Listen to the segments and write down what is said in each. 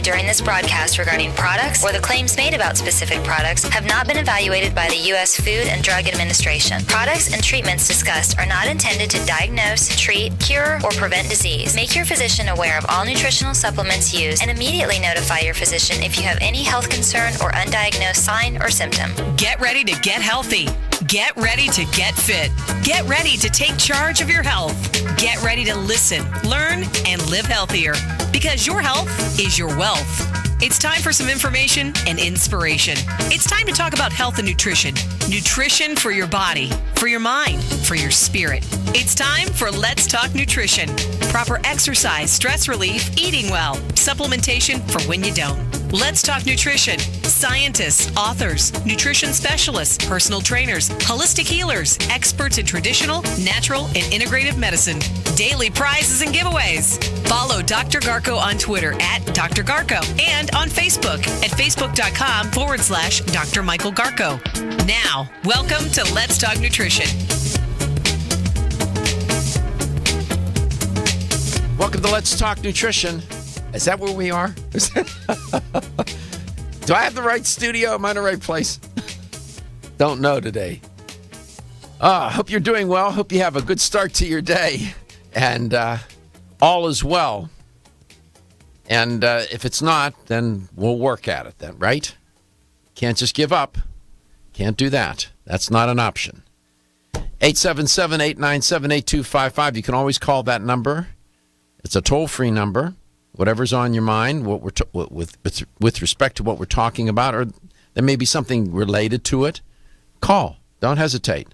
made during this broadcast regarding products or the claims made about specific products have not been evaluated by the U.S. Food and Drug Administration. Products and treatments discussed are not intended to diagnose, treat, cure, or prevent disease. Make your physician aware of all nutritional supplements used and immediately notify your physician if you have any health concern or undiagnosed sign or symptom. Get ready to get healthy. Get ready to get fit. Get ready to take charge of your health. Get ready to listen, learn, and live healthier, because your health is your wealth. It's time for some information and inspiration. It's time to talk about health and nutrition. Nutrition for your body, for your mind, for your spirit. It's time for Let's Talk Nutrition. Proper exercise, stress relief, eating well, supplementation for when you don't. Let's Talk Nutrition. Scientists, authors, nutrition specialists, personal trainers, holistic healers, experts in traditional, natural, and integrative medicine. Daily prizes and giveaways. Follow Dr. Garko on Twitter at Dr. Garko and on Facebook at facebook.com/Dr. Michael Garko. Now, welcome to Let's Talk Nutrition. Welcome to Let's Talk Nutrition. Is that where we are? Do I have the right studio? Am I in the right place? Don't know today. Hope you're doing well. Hope you have a good start to your day. And all is well. And if it's not, then we'll work at it then, right? Can't just give up. Can't do that. That's not an option. 877-897-8255. You can always call that number. It's a toll-free number. Whatever's on your mind, what we're with respect to what we're talking about, or there may be something related to it, call. Don't hesitate.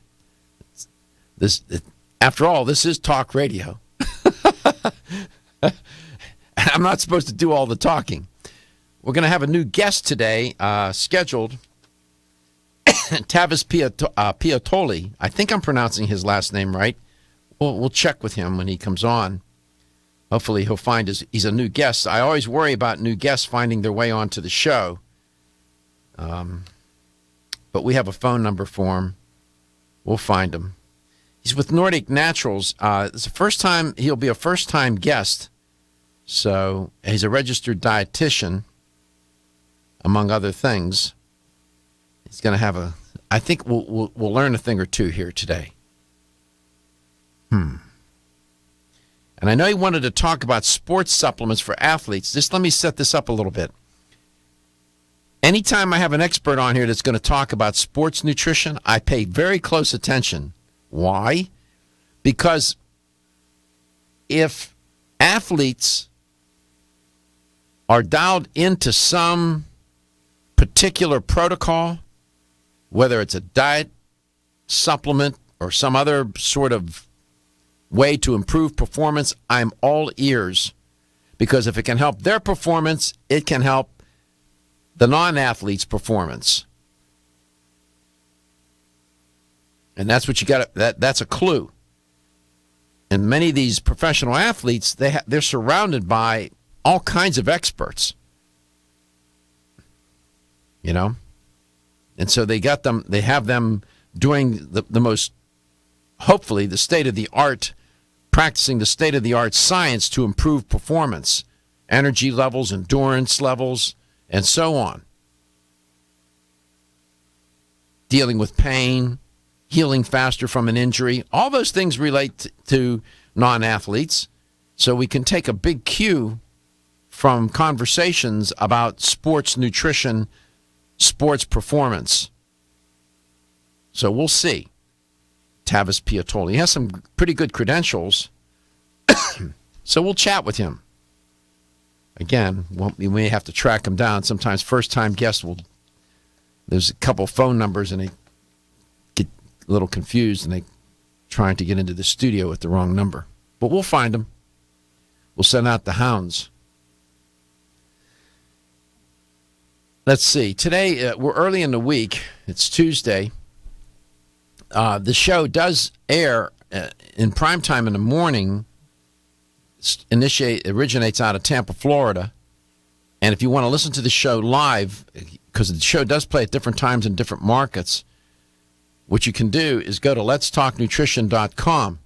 After all, this is talk radio. I'm not supposed to do all the talking. We're going to have a new guest today scheduled. Tavis Piattoly. I think I'm pronouncing his last name right. We'll check with him when he comes on. Hopefully he'll find he's a new guest. I always worry about new guests finding their way onto the show. But we have a phone number for him. We'll find him. He's with Nordic Naturals. It's the first time he'll be a first-time guest. So he's a registered dietitian, among other things. He's going to have I think we'll learn a thing or two here today. And I know he wanted to talk about sports supplements for athletes. Just let me set this up a little bit. Anytime I have an expert on here that's going to talk about sports nutrition, I pay very close attention. Why? Because if athletes are dialed into some particular protocol, whether it's a diet, supplement, or some other sort of way to improve performance, I'm all ears. Because if it can help their performance, it can help the non-athlete's performance. And that's what you got. That's a clue. And many of these professional athletes, they're surrounded by all kinds of experts. You know? And so they have them doing the most, hopefully, the state-of-the-art, practicing the state-of-the-art science to improve performance, energy levels, endurance levels, and so on. Dealing with pain, healing faster from an injury, all those things relate to non-athletes. So we can take a big cue from conversations about sports nutrition, sports performance. So we'll see. Tavis Piattoly. He has some pretty good credentials. So we'll chat with him. Again, we may have to track him down. Sometimes first-time guests there's a couple phone numbers and they get a little confused and they trying to get into the studio with the wrong number. But we'll find them. We'll send out the hounds. Let's see. Today, we're early in the week. It's Tuesday. The show does air in prime time in the morning. Originates out of Tampa, Florida. And if you want to listen to the show live, because the show does play at different times in different markets, what you can do is go to letstalknutrition.com.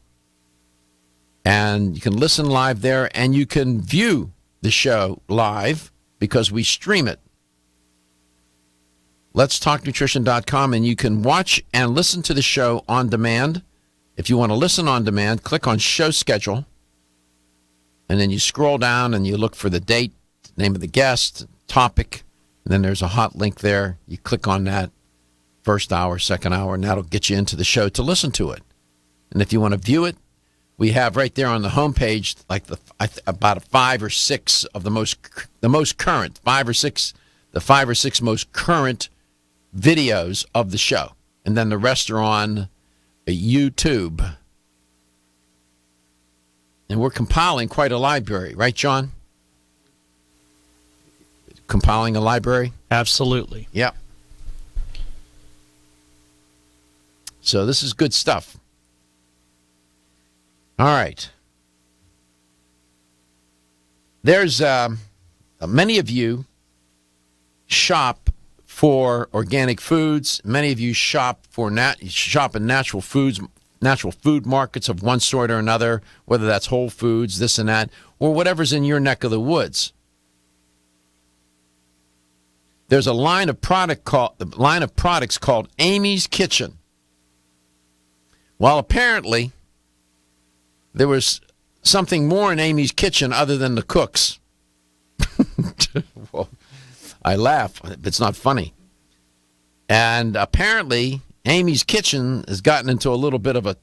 And you can listen live there, and you can view the show live because we stream it. letstalknutrition.com, and you can watch and listen to the show on demand. If you want to listen on demand, click on show schedule, and then you scroll down and you look for the date, name of the guest, topic, and then there's a hot link there. You click on that first hour, second hour, and that'll get you into the show to listen to it. And if you want to view it, we have right there on the homepage like about 5 or 6 of the most current, 5 or 6 most current videos of the show, and then the rest are on YouTube. And we're compiling quite a library, right, John? Compiling a library? Absolutely. Yep. So this is good stuff. All right. There's many of you shop for organic foods. Many of you shop in natural food markets of one sort or another, whether that's Whole Foods, this and that, or whatever's in your neck of the woods. There's a line of products called Amy's Kitchen. Well, apparently there was something more in Amy's Kitchen other than the cooks. Well, I laugh. It's not funny. And apparently, Amy's Kitchen has gotten into a little bit of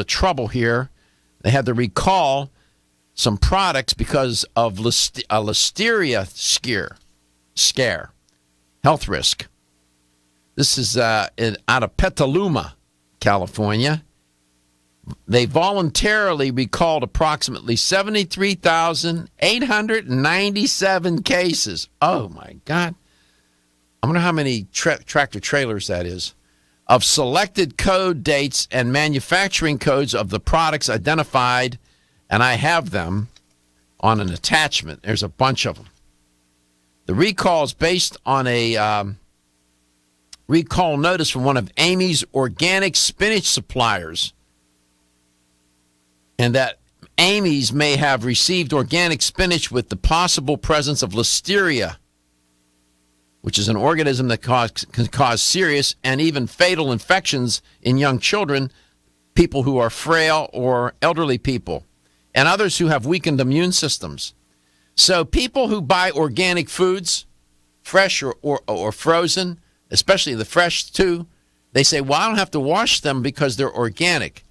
trouble here. They had to recall some products because of a listeria scare, health risk. This is out of Petaluma, California. They voluntarily recalled approximately 73,897 cases. Oh, my God. I wonder how many tractor trailers that is. Of selected code dates and manufacturing codes of the products identified, and I have them on an attachment. There's a bunch of them. The recall is based on a recall notice from one of Amy's organic spinach suppliers, and that Amy's may have received organic spinach with the possible presence of listeria, which is an organism that can cause serious and even fatal infections in young children, people who are frail or elderly people, and others who have weakened immune systems. So people who buy organic foods, fresh or frozen, especially the fresh too, they say, well, I don't have to wash them because they're organic.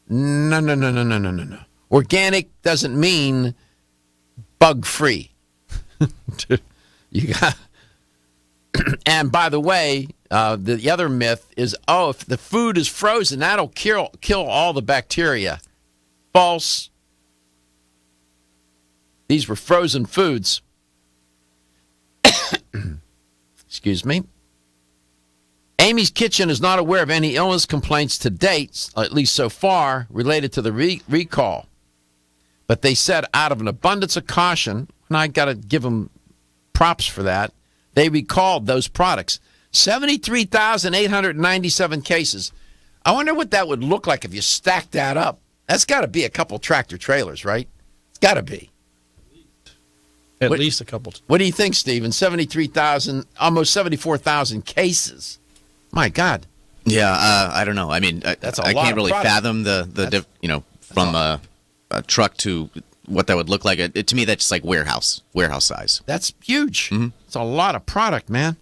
No. Organic doesn't mean bug-free. You got. And by the way, the other myth is, if the food is frozen, that'll kill all the bacteria. False. These were frozen foods. Excuse me. Amy's Kitchen is not aware of any illness complaints to date, at least so far, related to the recall. But they said out of an abundance of caution, and I got to give them props for that, they recalled those products. 73,897 cases. I wonder what that would look like if you stacked that up. That's got to be a couple tractor trailers, right? It's got to be. At least a couple. What do you think, Stephen? 73,000, almost 74,000 cases. My God. Yeah, I don't know. I mean, I can't really fathom from a truck to what that would look like. To me, that's just like warehouse size. That's huge. Mm-hmm. It's a lot of product, man.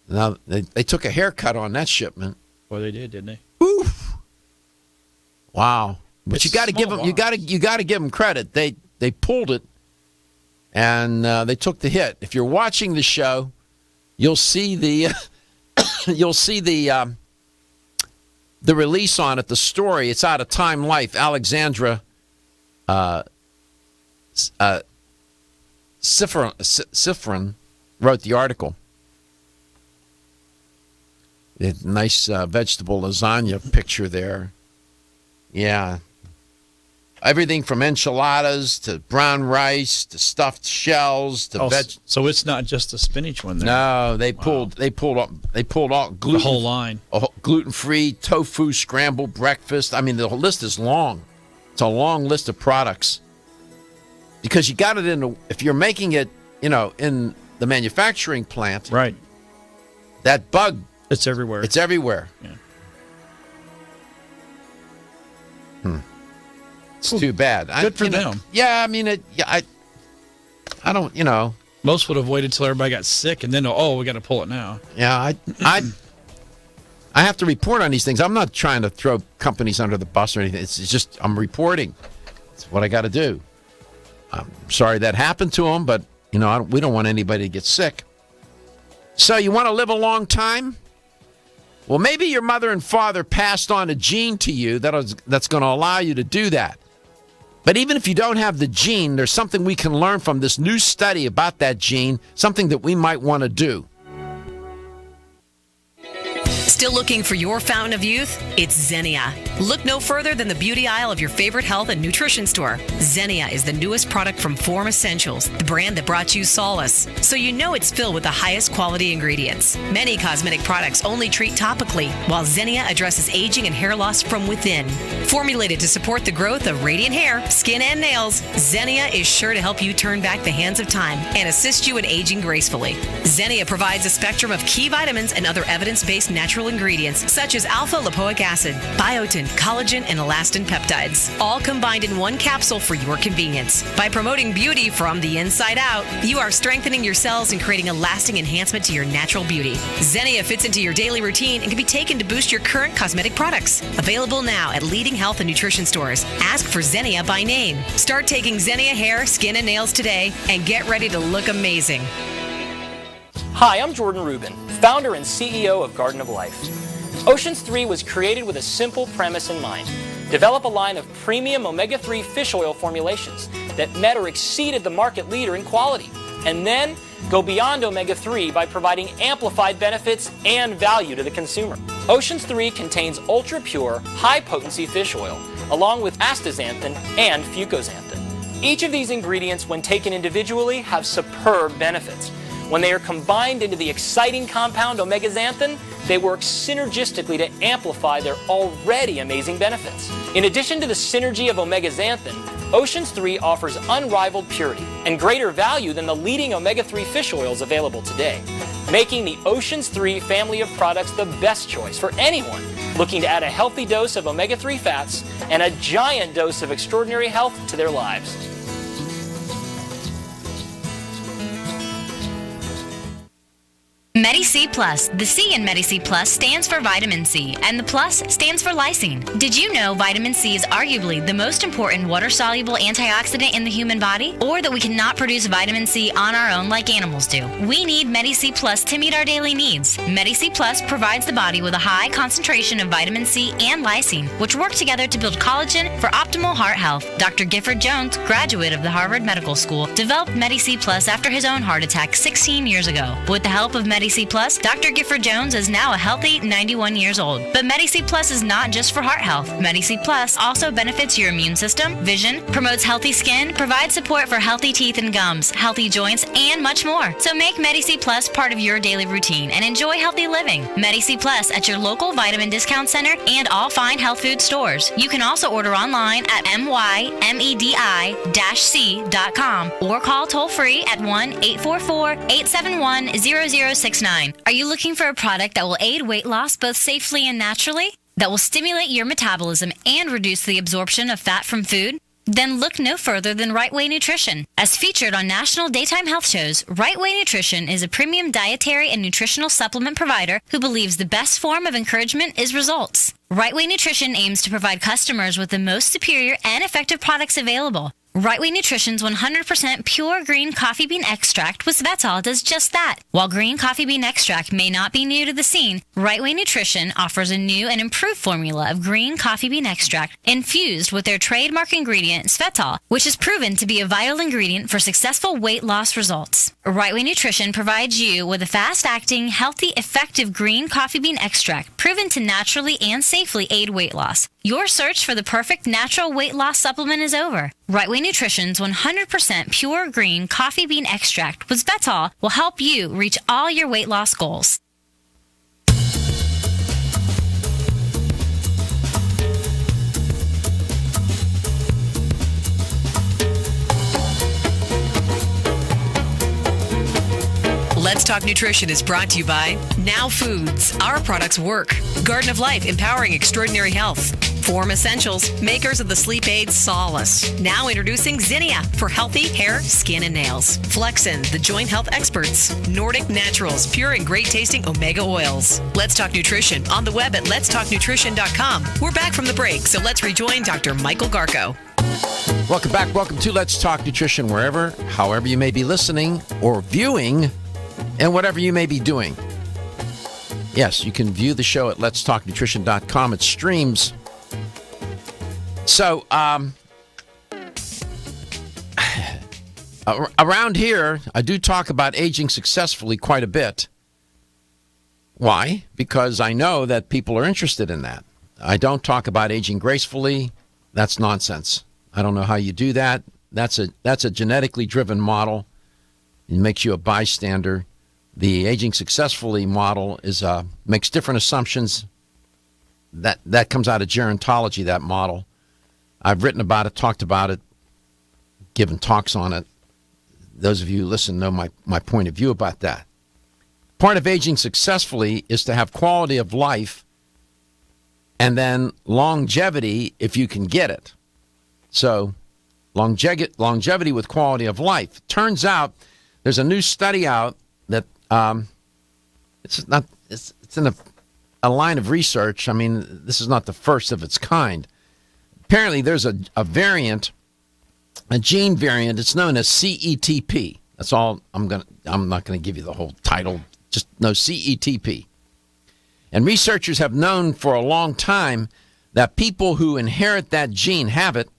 Now they took a haircut on that shipment. Well, they did, didn't they? Oof. Wow. But you got to give them. You got to give them credit. They pulled it, and they took the hit. If you're watching the show, you'll see the the release on it. The story. It's out of Time Life. Alexandra Sifrin wrote the article. Nice vegetable lasagna picture there. Yeah. Everything from enchiladas to brown rice to stuffed shells to So it's not just the spinach one there. No, they pulled all gluten, the whole line. Gluten-free tofu scrambled breakfast. I mean, the list is long. It's a long list of products. because you got it if you're making it, in the manufacturing plant, Right. that bug, It's everywhere. it's everywhere. Yeah. It's too bad. Good for them. Yeah, I mean, I don't, Most would have waited till everybody got sick and then, we got to pull it now. yeah, I have to report on these things. I'm not trying to throw companies under the bus or anything. It's just I'm reporting. It's what I got to do. I'm sorry that happened to them, but we don't want anybody to get sick. So you want to live a long time? Well, maybe your mother and father passed on a gene to you that's going to allow you to do that. But even if you don't have the gene, there's something we can learn from this new study about that gene, something that we might want to do. Still looking for your fountain of youth? It's Xenia. Look no further than the beauty aisle of your favorite health and nutrition store. Xenia is the newest product from Form Essentials, the brand that brought you solace. So you know it's filled with the highest quality ingredients. Many cosmetic products only treat topically, while Xenia addresses aging and hair loss from within. Formulated to support the growth of radiant hair, skin, and nails, Xenia is sure to help you turn back the hands of time and assist you in aging gracefully. Xenia provides a spectrum of key vitamins and other evidence-based natural ingredients such as alpha-lipoic acid, biotin, collagen, and elastin peptides, all combined in one capsule for your convenience. By promoting beauty from the inside out, you are strengthening your cells and creating a lasting enhancement to your natural beauty. Xenia fits into your daily routine and can be taken to boost your current cosmetic products. Available now at leading health and nutrition stores. Ask for Xenia by name. Start taking Xenia hair, skin, and nails today and get ready to look amazing. Hi, I'm Jordan Rubin, founder and CEO of Garden of Life. Oceans 3 was created with a simple premise in mind. Develop a line of premium omega-3 fish oil formulations that met or exceeded the market leader in quality, and then go beyond omega-3 by providing amplified benefits and value to the consumer. Oceans 3 contains ultra-pure, high-potency fish oil, along with astaxanthin and fucoxanthin. Each of these ingredients, when taken individually, have superb benefits. When they are combined into the exciting compound omega-xanthin, they work synergistically to amplify their already amazing benefits. In addition to the synergy of omega-xanthin, Oceans 3 offers unrivaled purity and greater value than the leading omega-3 fish oils available today, making the Oceans 3 family of products the best choice for anyone looking to add a healthy dose of omega-3 fats and a giant dose of extraordinary health to their lives. Medi-C Plus. The C in Medi-C Plus stands for vitamin C, and the plus stands for lysine. Did you know vitamin C is arguably the most important water-soluble antioxidant in the human body? Or that we cannot produce vitamin C on our own like animals do? We need Medi-C Plus to meet our daily needs. Medi-C Plus provides the body with a high concentration of vitamin C and lysine, which work together to build collagen for optimal heart health. Dr. Gifford Jones, graduate of the Harvard Medical School, developed Medi-C Plus after his own heart attack 16 years ago. With the help of Medi-C Plus, Dr. Gifford Jones is now a healthy 91 years old. But Medi-C Plus is not just for heart health. Medi-C Plus also benefits your immune system, vision, promotes healthy skin, provides support for healthy teeth and gums, healthy joints, and much more. So make Medi-C Plus part of your daily routine and enjoy healthy living. Medi-C Plus at your local vitamin discount center and all fine health food stores. You can also order online at mymedi-c.com or call toll-free at 1-844-871-0069. Are you looking for a product that will aid weight loss both safely and naturally? That will stimulate your metabolism and reduce the absorption of fat from food? Then look no further than Right Way Nutrition. As featured on national daytime health shows, Right Way Nutrition is a premium dietary and nutritional supplement provider who believes the best form of encouragement is results. Right Way Nutrition aims to provide customers with the most superior and effective products available. Right Way Nutrition's 100% pure green coffee bean extract with Svetol does just that. While green coffee bean extract may not be new to the scene, Right Way Nutrition offers a new and improved formula of green coffee bean extract infused with their trademark ingredient Svetol, which is proven to be a vital ingredient for successful weight loss results. Right Way Nutrition provides you with a fast-acting, healthy, effective green coffee bean extract proven to naturally and safely aid weight loss. Your search for the perfect natural weight loss supplement is over. Right Way Nutrition's 100% pure green coffee bean extract with Svetol will help you reach all your weight loss goals. Talk Nutrition is brought to you by Now Foods. Our products work. Garden of Life, empowering extraordinary health. Form Essentials, makers of the sleep aid Solace. Now introducing Zinnia for healthy hair, skin, and nails. Flexin, the joint health experts. Nordic Naturals, pure and great tasting omega oils. Let's Talk Nutrition on the web at letstalknutrition.com. We're back from the break, so let's rejoin Dr. Michael Garko. Welcome back. Welcome to Let's Talk Nutrition, wherever, however you may be listening or viewing, and whatever you may be doing. Yes, you can view the show at letstalknutrition.com. It streams. So, around here, I do talk about aging successfully quite a bit. Why? Because I know that people are interested in that. I don't talk about aging gracefully. That's nonsense. I don't know how you do that. That's a genetically driven model. It makes you a bystander. The aging successfully model makes different assumptions. That comes out of gerontology, that model. I've written about it, talked about it, given talks on it. Those of you who listen know my point of view about that. Part of aging successfully is to have quality of life and then longevity if you can get it. So longevity with quality of life. Turns out there's a new study out that it's in a line of research. I mean, this is not the first of its kind. Apparently, there's a variant, a gene variant. It's known as CETP. That's all. I'm not gonna give you the whole title. Just know CETP. And researchers have known for a long time that people who inherit that gene have it.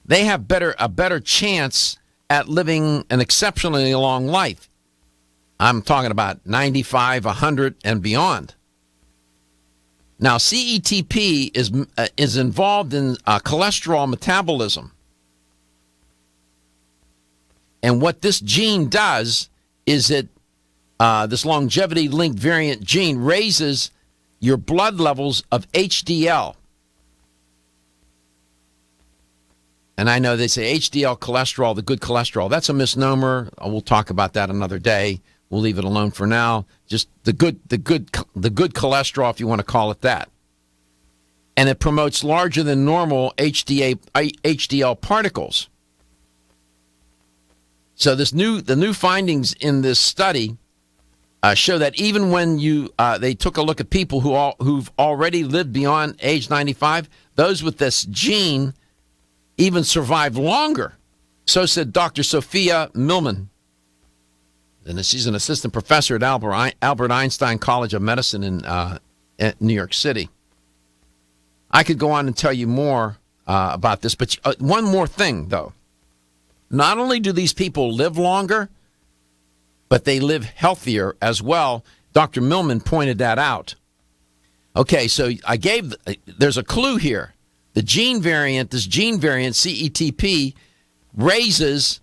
They have a better chance at living an exceptionally long life. I'm talking about 95, 100, and beyond. Now, CETP is involved in cholesterol metabolism. And what this gene does is this longevity-linked variant gene raises your blood levels of HDL. And I know they say HDL cholesterol, the good cholesterol. That's a misnomer. We'll talk about that another day. We'll leave it alone for now. Just the good cholesterol, if you want to call it that. And it promotes larger than normal HDL particles. So the new findings in this study show that even when they took a look at people who've already lived beyond age 95, those with this gene even survive longer. So said Dr. Sophia Millman. And she's an assistant professor at Albert Einstein College of Medicine in New York City. I could go on and tell you more about this, but one more thing, though. Not only do these people live longer, but they live healthier as well. Dr. Millman pointed that out. Okay, so there's a clue here. This gene variant, CETP, raises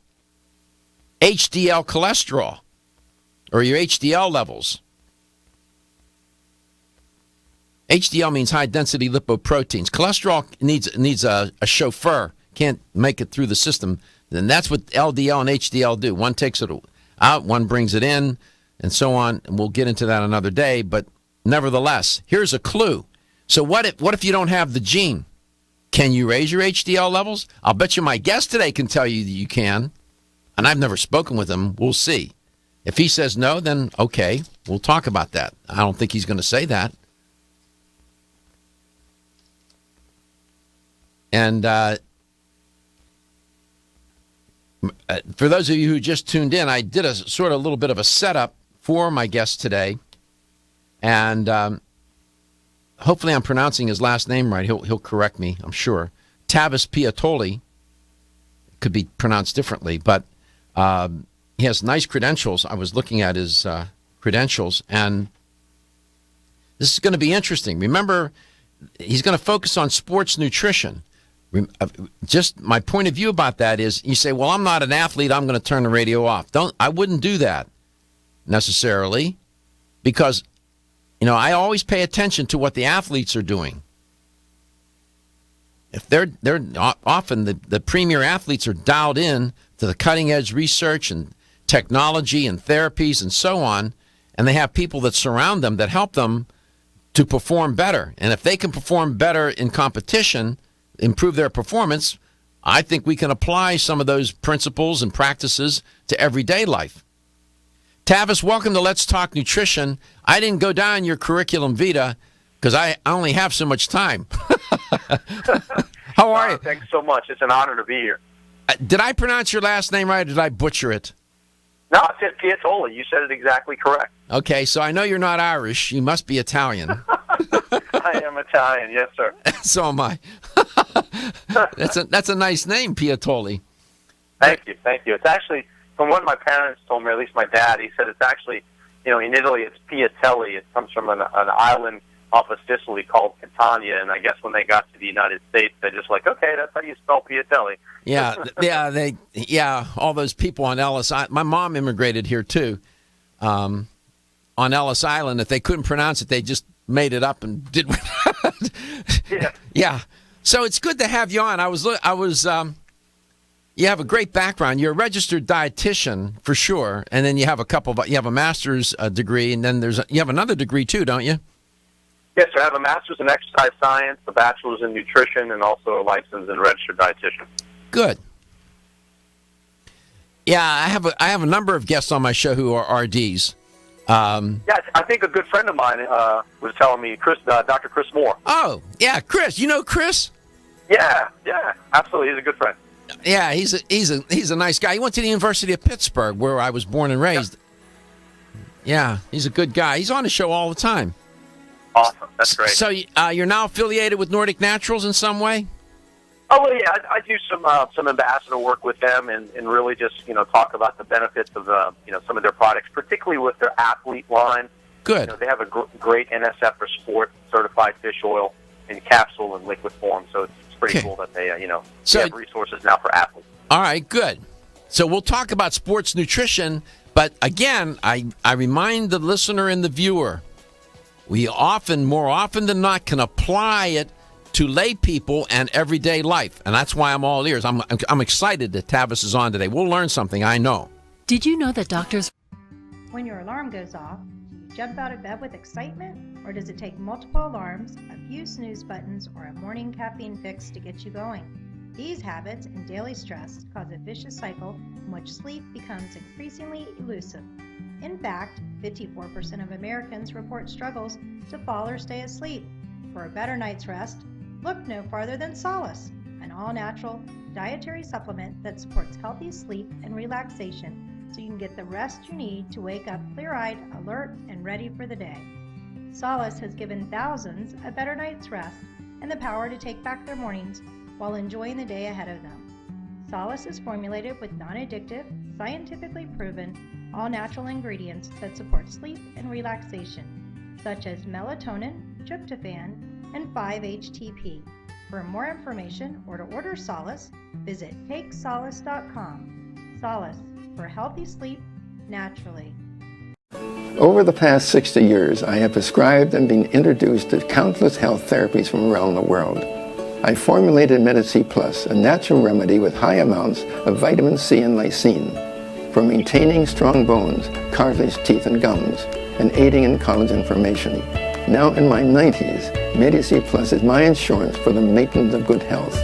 HDL cholesterol, or your HDL levels. HDL means high-density lipoproteins. Cholesterol needs a chauffeur, can't make it through the system. And that's what LDL and HDL do. One takes it out, one brings it in, and so on. And we'll get into that another day. But nevertheless, here's a clue. So what if you don't have the gene? Can you raise your HDL levels? I'll bet you my guest today can tell you that you can. And I've never spoken with him. We'll see. If he says no, then okay, we'll talk about that. I don't think he's going to say that. And for those of you who just tuned in, I did a sort of little bit of a setup for my guest today. And hopefully I'm pronouncing his last name right. He'll correct me, I'm sure. Tavis Piattoly. Could be pronounced differently, but he has nice credentials. I was looking at his credentials, and this is going to be interesting. Remember, he's going to focus on sports nutrition. Just my point of view about that is, you say, well, I'm not an athlete, I'm going to turn the radio off. I wouldn't do that necessarily, because I always pay attention to what the athletes are doing. If they're often the premier athletes are dialed in to the cutting edge research and technology and therapies and so on, and they have people that surround them that help them to perform better. And if they can perform better in competition, improve their performance, I think we can apply some of those principles and practices to everyday life. Tavis, welcome to Let's Talk Nutrition. I didn't go down your curriculum vitae because I only have so much time. How are you? Thanks so much. It's an honor to be here. Did I pronounce your last name right, or did I butcher it? No, I said Piattoly. You said it exactly correct. Okay, so I know you're not Irish. You must be Italian. I am Italian, yes, sir. So am I. That's a nice name, Piattoly. Thank you. It's actually, from what my parents told me, or at least my dad, he said it's actually, in Italy it's Piattoly. It comes from an island off of Sicily called Catania, and I guess when they got to the United States, they're just like, okay, that's how you spell Piattoly. All those people on Ellis Island. My mom immigrated here too, on Ellis Island. If they couldn't pronounce it, they just made it up and did. Yeah. So it's good to have you on. You have a great background. You're a registered dietitian for sure, and then you have you have a master's degree, and then you have another degree too, don't you? Yes, sir. I have a master's in exercise science, a bachelor's in nutrition, and also a license and registered dietitian. Good. Yeah, I have a number of guests on my show who are RDs. I think a good friend of mine was telling me, Dr. Chris Moore. Oh, yeah, Chris. You know Chris? Yeah, absolutely. He's a good friend. Yeah, he's a nice guy. He went to the University of Pittsburgh, where I was born and raised. Yeah, he's a good guy. He's on the show all the time. Awesome. That's great. So you're now affiliated with Nordic Naturals in some way? Oh, well, yeah. I do some ambassador work with them and really just, talk about the benefits of, some of their products, particularly with their athlete line. Good. They have a great NSF for Sport certified fish oil in capsule and liquid form. So it's pretty cool that they, they have resources now for athletes. All right, good. So we'll talk about sports nutrition, but again, I remind the listener and the viewer, we more often than not, can apply it to lay people and everyday life. And that's why I'm all ears. I'm excited that Tavis is on today. We'll learn something, I know. Did you know that doctors... When your alarm goes off, do you jump out of bed with excitement? Or does it take multiple alarms, a few snooze buttons, or a morning caffeine fix to get you going? These habits and daily stress cause a vicious cycle in which sleep becomes increasingly elusive. In fact, 54% of Americans report struggles to fall or stay asleep. For a better night's rest, look no farther than Solace, an all-natural dietary supplement that supports healthy sleep and relaxation so you can get the rest you need to wake up clear-eyed, alert, and ready for the day. Solace has given thousands a better night's rest and the power to take back their mornings while enjoying the day ahead of them. Solace is formulated with non-addictive, scientifically proven, all-natural ingredients that support sleep and relaxation, such as melatonin, tryptophan, and 5-HTP. For more information or to order Solace, visit takesolace.com. Solace, for healthy sleep naturally. Over the past 60 years, I have prescribed and been introduced to countless health therapies from around the world. I formulated Medi-C Plus, a natural remedy with high amounts of vitamin C and lysine for maintaining strong bones, cartilage, teeth, and gums, and aiding in collagen formation. Now in my 90s, Medi-C Plus is my insurance for the maintenance of good health.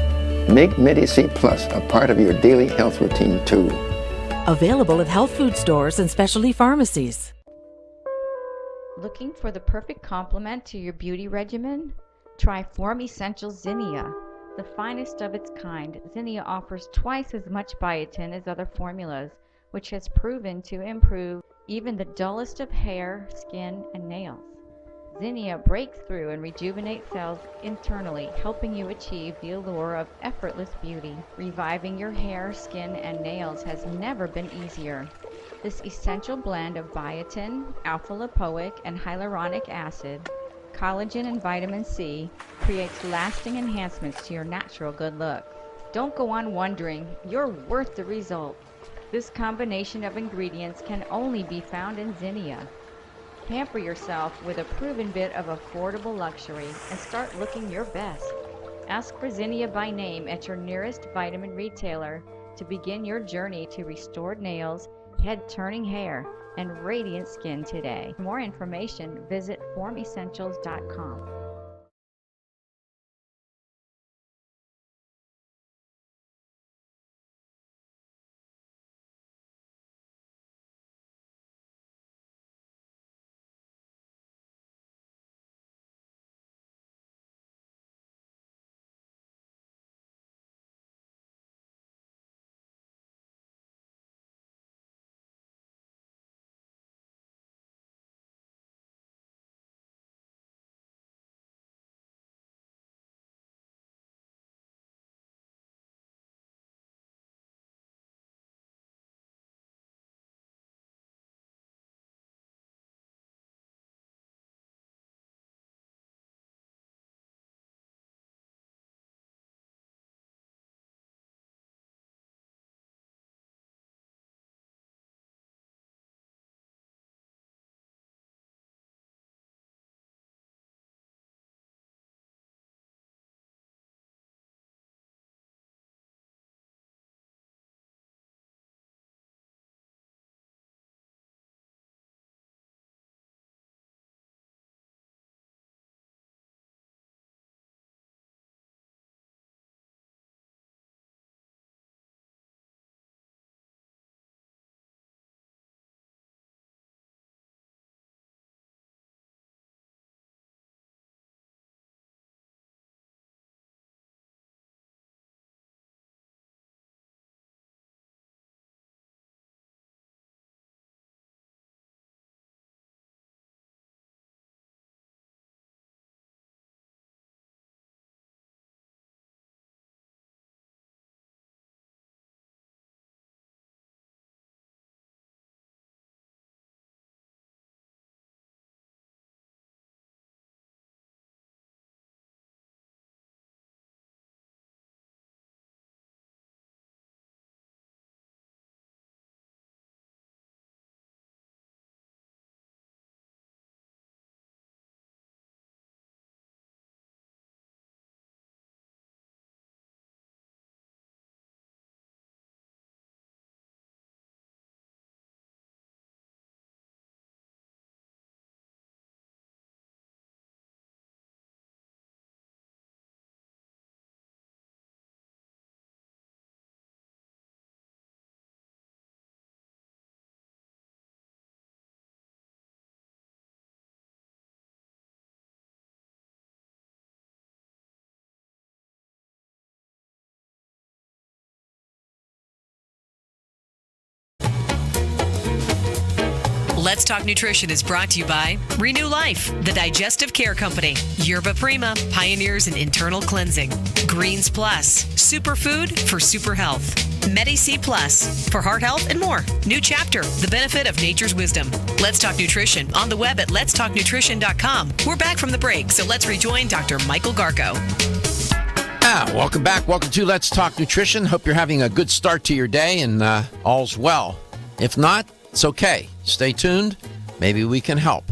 Make Medi-C Plus a part of your daily health routine too. Available at health food stores and specialty pharmacies. Looking for the perfect complement to your beauty regimen? Try Form Essentials Zinnia. The finest of its kind, Zinnia offers twice as much biotin as other formulas, which has proven to improve even the dullest of hair, skin, and nails. Zinnia breaks through and rejuvenates cells internally, helping you achieve the allure of effortless beauty. Reviving your hair, skin, and nails has never been easier. This essential blend of biotin, alpha-lipoic, and hyaluronic acid, collagen, and vitamin C creates lasting enhancements to your natural good look. Don't go on wondering, you're worth the result. This combination of ingredients can only be found in Zinnia. Pamper yourself with a proven bit of affordable luxury and start looking your best. Ask for Zinnia by name at your nearest vitamin retailer to begin your journey to restored nails, head-turning hair, and radiant skin today. For more information, visit formessentials.com. Let's Talk Nutrition is brought to you by Renew Life, the Digestive Care Company, Yerba Prima, pioneers in internal cleansing, Greens Plus, superfood for super health, Medi-C Plus, for heart health and more. New Chapter, the benefit of nature's wisdom. Let's Talk Nutrition on the web at letstalknutrition.com. We're back from the break, so let's rejoin Dr. Michael Garko. Welcome back. Welcome to Let's Talk Nutrition. Hope you're having a good start to your day and all's well. If not, it's okay. Stay tuned. Maybe we can help.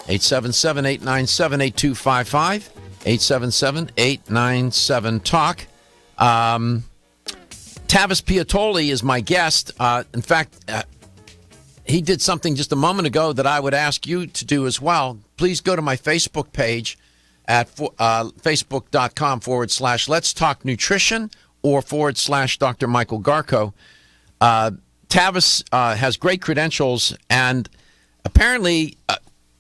877-897-8255. 877-897-TALK. Tavis Piattoly is my guest. In fact, he did something just a moment ago that I would ask you to do as well. Please go to my Facebook page at facebook.com/Let's Talk Nutrition or /Dr. Michael Garko. Tavis has great credentials, and apparently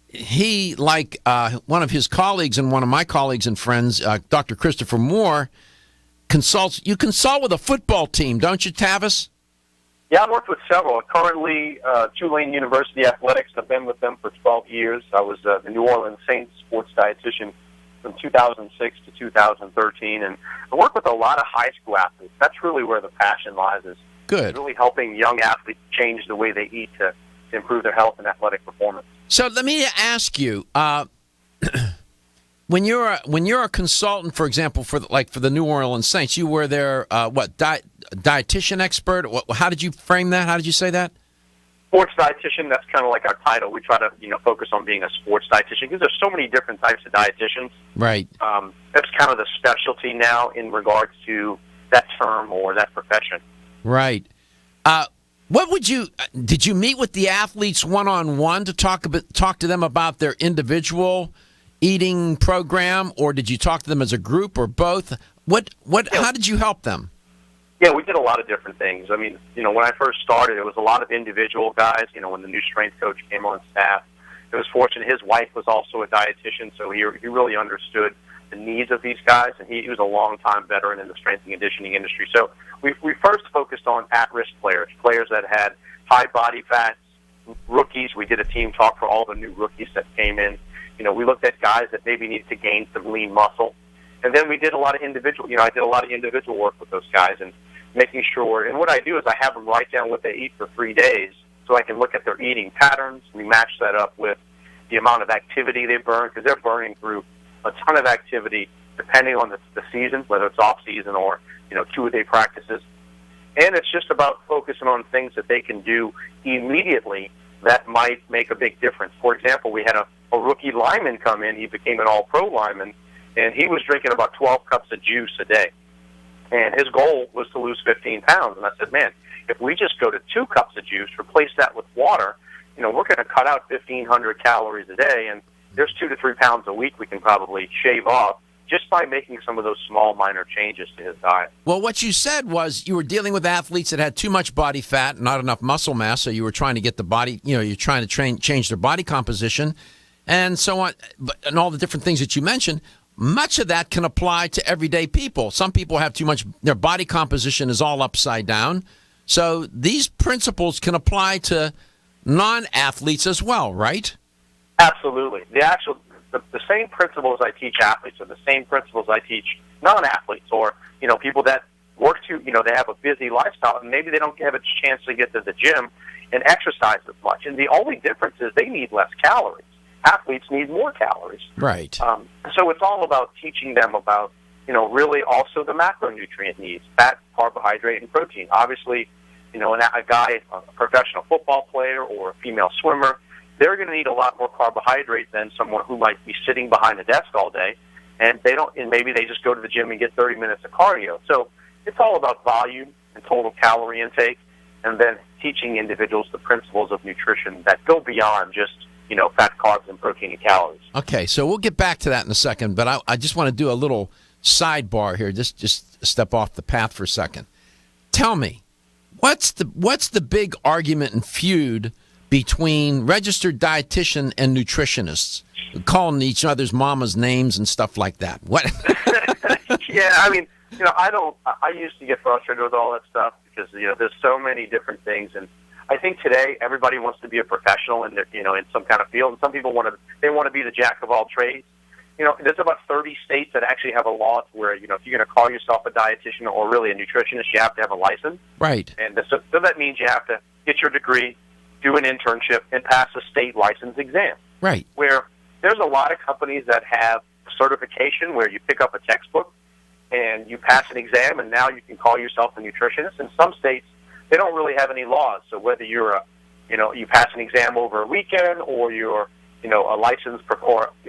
he, like one of his colleagues and one of my colleagues and friends, Dr. Christopher Moore, you consult with a football team, don't you, Tavis? Yeah, I've worked with several. Currently, Tulane University Athletics. I've been with them for 12 years. I was the New Orleans Saints sports dietitian from 2006 to 2013, and I work with a lot of high school athletes. That's really where the passion lies, is good. Really helping young athletes change the way they eat to improve their health and athletic performance. So let me ask you, when you're a consultant, for example, for the New Orleans Saints, you were their dietitian expert. How did you frame that? How did you say that? Sports dietitian. That's kind of like our title. We try to focus on being a sports dietitian because there's so many different types of dietitians. Right. That's kind of the specialty now in regards to that term or that profession. Right. What would you did you meet with the athletes one-on-one to talk to them about their individual eating program, or did you talk to them as a group, or both? How did you help them? Yeah, we did a lot of different things. I mean, when I first started, it was a lot of individual guys. When the new strength coach came on staff, it was fortunate his wife was also a dietitian, so he really understood the needs of these guys, and he was a long-time veteran in the strength and conditioning industry. So we first focused on at-risk players that had high body fats, rookies. We did a team talk for all the new rookies that came in. We looked at guys that maybe needed to gain some lean muscle. And then we did a lot of individual, I did a lot of individual work with those guys and making sure, and what I do is I have them write down what they eat for 3 days so I can look at their eating patterns. We match that up with the amount of activity they burn, because they're burning through a ton of activity depending on the season, whether it's off-season or, 2-a-day practices. And it's just about focusing on things that they can do immediately that might make a big difference. For example, we had a rookie lineman come in. He became an all-pro lineman, and he was drinking about 12 cups of juice a day. And his goal was to lose 15 pounds. And I said, man, if we just go to 2 cups of juice, replace that with water, we're going to cut out 1,500 calories a day, and there's 2 to 3 pounds a week we can probably shave off just by making some of those small, minor changes to his diet. Well, what you said was you were dealing with athletes that had too much body fat, not enough muscle mass, so you were trying to get the body, you're trying to change their body composition and so on, and all the different things that you mentioned. Much of that can apply to everyday people. Some people have too much, their body composition is all upside down. So these principles can apply to non-athletes as well, right? Absolutely. The same principles I teach athletes are the same principles I teach non-athletes, or, people that work they have a busy lifestyle and maybe they don't have a chance to get to the gym and exercise as much. And the only difference is they need less calories. Athletes need more calories. Right. So it's all about teaching them about, really also the macronutrient needs, fat, carbohydrate, and protein. Obviously, a guy, a professional football player or a female swimmer, they're going to need a lot more carbohydrate than someone who might be sitting behind a desk all day, and maybe they just go to the gym and get 30 minutes of cardio. So it's all about volume and total calorie intake, and then teaching individuals the principles of nutrition that go beyond just fat, carbs, and protein and calories. Okay, so we'll get back to that in a second, but I just want to do a little sidebar here, just step off the path for a second. Tell me, what's the big argument and feud between registered dietitian and nutritionists, calling each other's mama's names and stuff like that? What? Yeah, I mean, I used to get frustrated with all that stuff because, there's so many different things, and I think today everybody wants to be a professional in in some kind of field, and some people want to be the jack of all trades. There's about 30 states that actually have a law where, if you're going to call yourself a dietitian or really a nutritionist, you have to have a license. Right. And so that means you have to get your degree, do an internship, and pass a state license exam. Right. Where there's a lot of companies that have certification where you pick up a textbook and you pass an exam, and now you can call yourself a nutritionist. In some states, they don't really have any laws. So whether you're you pass an exam over a weekend, or you're, a licensed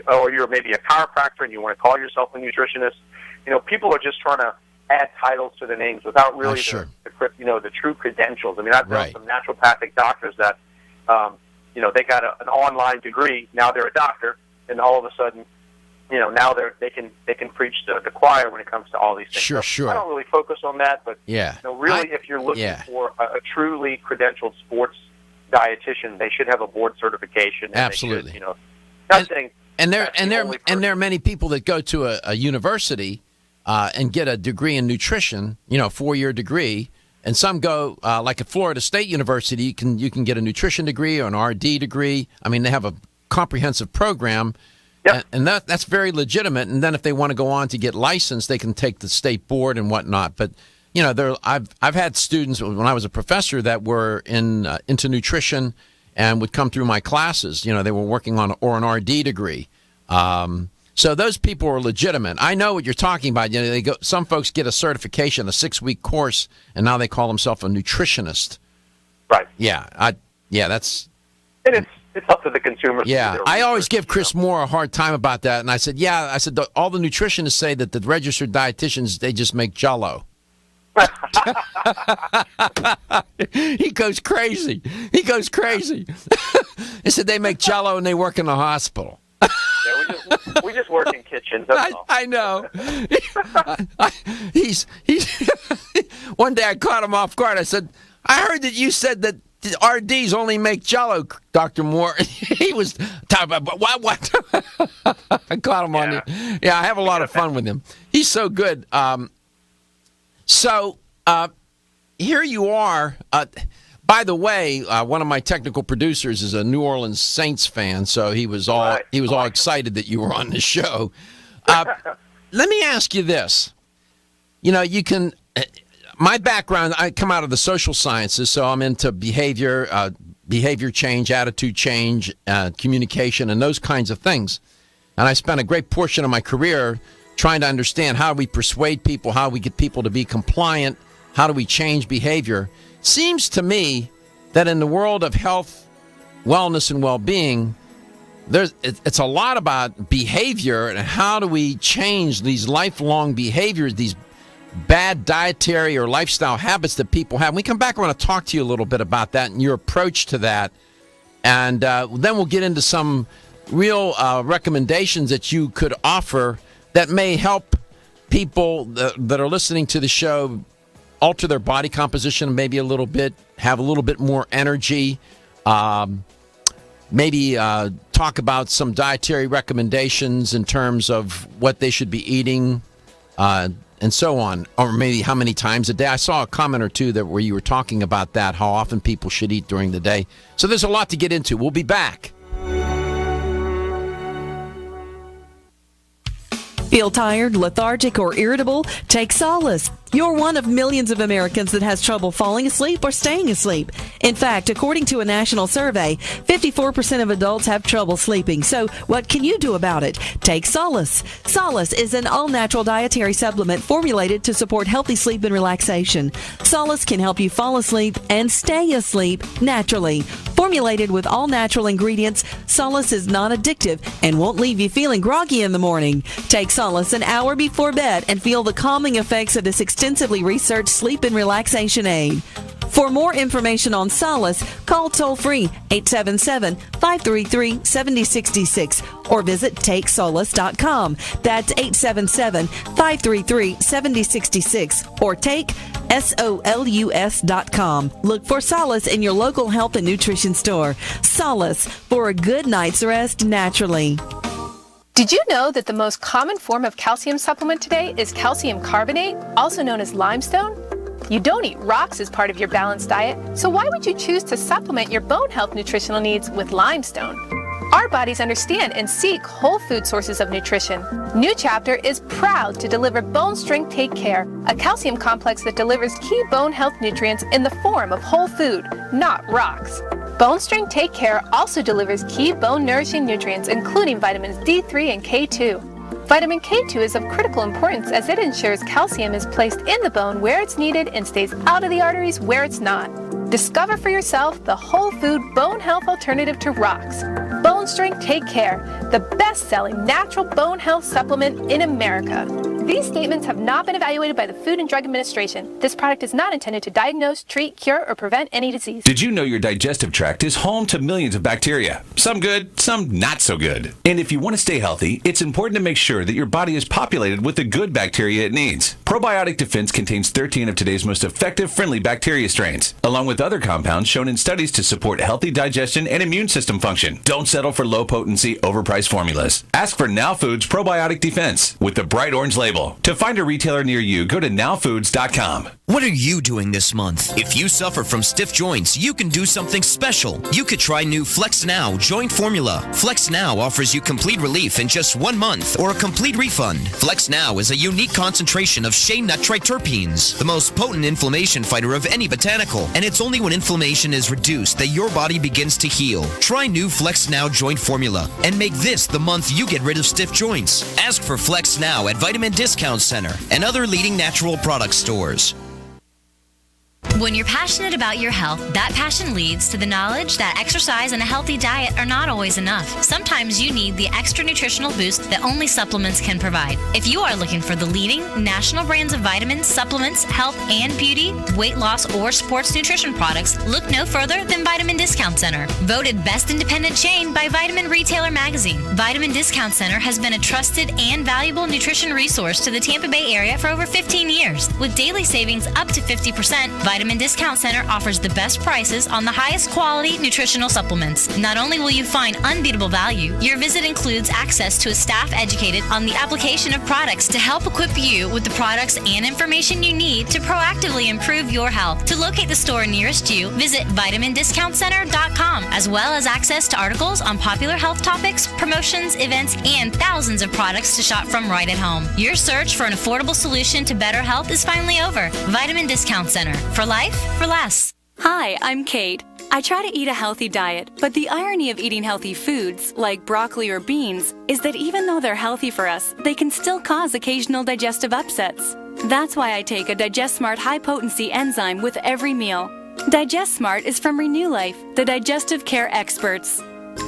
or you're maybe a chiropractor and you want to call yourself a nutritionist, people are just trying to add titles to the names without really the true credentials. I mean, I've known some naturopathic doctors that, they got an online degree, now they're a doctor, and all of a sudden, now they can preach the choir when it comes to all these things. Sure. I don't really focus on that, but yeah, if you're looking for a truly credentialed sports dietitian, they should have a board certification. And absolutely. They should, and there are many people that go to a university and get a degree in nutrition, 4-year degree. And some go, like at Florida State University, you can get a nutrition degree or an RD degree. I mean, they have a comprehensive program. Yep. And that's very legitimate. And then if they want to go on to get licensed, they can take the state board and whatnot. But I've had students when I was a professor that were into nutrition and would come through my classes. They were working on an RD degree. So those people are legitimate. I know what you're talking about. Some folks get a certification, a 6-week course, and now they call themselves a nutritionist. Right. Yeah. That's. And it's up to the consumer. Yeah, I always give Chris Moore a hard time about that, and I said, all the nutritionists say that the registered dietitians, they just make Jell-O. He goes crazy. He said they make Jell-O and they work in the hospital. Yeah, we just work in kitchens. That's all. I know. He's One day I caught him off guard. I said, I heard that you said that the RDs only make Jell-O, Dr. Moore. He was talking about what? I caught him on it. Yeah, I have a lot of fun with him. He's so good. So here you are. By the way, one of my technical producers is a New Orleans Saints fan, so he was all excited that you were on the show. Let me ask you this. You can. My background, I come out of the social sciences, so I'm into behavior change, attitude change, communication, and those kinds of things. And I spent a great portion of my career trying to understand how we persuade people, how we get people to be compliant, how do we change behavior. Seems to me that in the world of health, wellness, and well-being, it's a lot about behavior and how do we change these lifelong behaviors, these bad dietary or lifestyle habits that people have. When we come back, I want to talk to you a little bit about that and your approach to that. And then we'll get into some real recommendations that you could offer that may help people that are listening to the show alter their body composition maybe a little bit, have a little bit more energy, maybe talk about some dietary recommendations in terms of what they should be eating, and so on, or maybe how many times a day. I saw a comment or two where you were talking about that, how often people should eat during the day. So there's a lot to get into. We'll be back. Feel tired, lethargic, or irritable? Take solace. You're one of millions of Americans that has trouble falling asleep or staying asleep. In fact, according to a national survey, 54% of adults have trouble sleeping. So what can you do about it? Take Solace. Solace is an all-natural dietary supplement formulated to support healthy sleep and relaxation. Solace can help you fall asleep and stay asleep naturally. Formulated with all-natural ingredients, Solace is non-addictive and won't leave you feeling groggy in the morning. Take Solace an hour before bed and feel the calming effects of this extensively researched sleep and relaxation aid. For more information on Solace, call toll-free 877-533-7066 or visit TakeSolace.com. That's 877-533-7066 or take SOLUS.com. Look for Solace in your local health and nutrition store. Solace, for a good night's rest naturally. Did you know that the most common form of calcium supplement today is calcium carbonate, also known as limestone? You don't eat rocks as part of your balanced diet, so why would you choose to supplement your bone health nutritional needs with limestone? Our bodies understand and seek whole food sources of nutrition. New Chapter is proud to deliver Bone Strength Take Care, a calcium complex that delivers key bone health nutrients in the form of whole food, not rocks. Bone Strength Take Care also delivers key bone nourishing nutrients including vitamins D3 and K2. Vitamin K2 is of critical importance as it ensures calcium is placed in the bone where it's needed and stays out of the arteries where it's not. Discover for yourself the whole food bone health alternative to rocks. Bone Strength Take Care, the best-selling natural bone health supplement in America. These statements have not been evaluated by the Food and Drug Administration. This product is not intended to diagnose, treat, cure, or prevent any disease. Did you know your digestive tract is home to millions of bacteria? Some good, some not so good. And if you want to stay healthy, it's important to make sure that your body is populated with the good bacteria it needs. Probiotic Defense contains 13 of today's most effective friendly bacteria strains, along with other compounds shown in studies to support healthy digestion and immune system function. Don't settle for low-potency, overpriced formulas. Ask for Now Foods Probiotic Defense with the bright orange label. To find a retailer near you, go to nowfoods.com. What are you doing this month? If you suffer from stiff joints, you can do something special. You could try new Flex Now Joint Formula. Flex Now offers you complete relief in just 1 month or a complete refund. Flex Now is a unique concentration of shea nut triterpenes, the most potent inflammation fighter of any botanical, and it's only when inflammation is reduced that your body begins to heal. Try new Flex Now Joint Formula and make this the month you get rid of stiff joints. Ask for Flex Now at Vitamin Discount Center and other leading natural product stores. When you're passionate about your health, that passion leads to the knowledge that exercise and a healthy diet are not always enough. Sometimes you need the extra nutritional boost that only supplements can provide. If you are looking for the leading national brands of vitamins, supplements, health and beauty, weight loss, or sports nutrition products, look no further than Vitamin Discount Center. Voted best independent chain by Vitamin Retailer Magazine, Vitamin Discount Center has been a trusted and valuable nutrition resource to the Tampa Bay area for over 15 years. With daily savings up to 50%, Vitamin Discount Center offers the best prices on the highest quality nutritional supplements. Not only will you find unbeatable value, your visit includes access to a staff educated on the application of products to help equip you with the products and information you need to proactively improve your health. To locate the store nearest you, visit vitamindiscountcenter.com, as well as access to articles on popular health topics, promotions, events, and thousands of products to shop from right at home. Your search for an affordable solution to better health is finally over. Vitamin Discount Center. For life, for less. Hi, I'm Kate. I try to eat a healthy diet, but the irony of eating healthy foods, like broccoli or beans, is that even though they're healthy for us, they can still cause occasional digestive upsets. That's why I take a Digest Smart high-potency enzyme with every meal. Digest Smart is from Renew Life, the digestive care experts.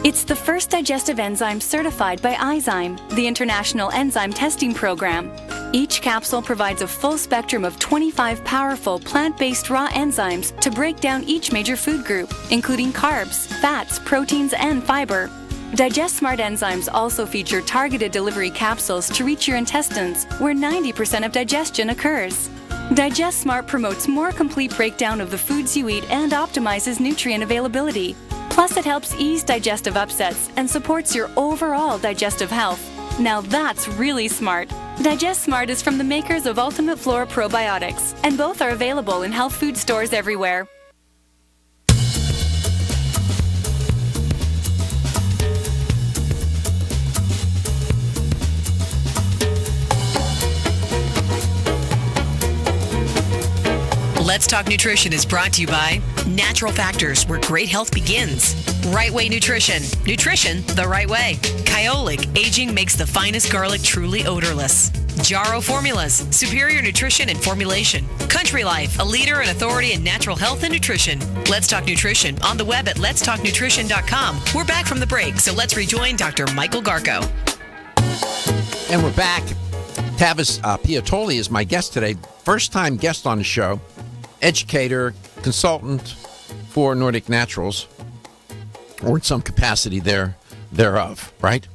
It's the first digestive enzyme certified by Izyme, the International Enzyme Testing Program. Each capsule provides a full spectrum of 25 powerful plant-based raw enzymes to break down each major food group, including carbs, fats, proteins, and fiber. Digest Smart enzymes also feature targeted delivery capsules to reach your intestines, where 90% of digestion occurs. Digest Smart promotes more complete breakdown of the foods you eat and optimizes nutrient availability. Plus, it helps ease digestive upsets and supports your overall digestive health. Now that's really smart. Digest Smart is from the makers of Ultimate Flora Probiotics, and both are available in health food stores everywhere. Let's Talk Nutrition is brought to you by Natural Factors, where great health begins. Right Way Nutrition. Nutrition the right way. Kyolic, aging makes the finest garlic truly odorless. Jarrow Formulas, superior nutrition and formulation. Country Life, a leader and authority in natural health and nutrition. Let's Talk Nutrition on the web at letstalknutrition.com. We're back from the break, so let's rejoin Dr. Michael Garko. And we're back. Tavis Piattoly is my guest today. First-time guest on the show. Educator, consultant for Nordic Naturals, or in some capacity thereof, right?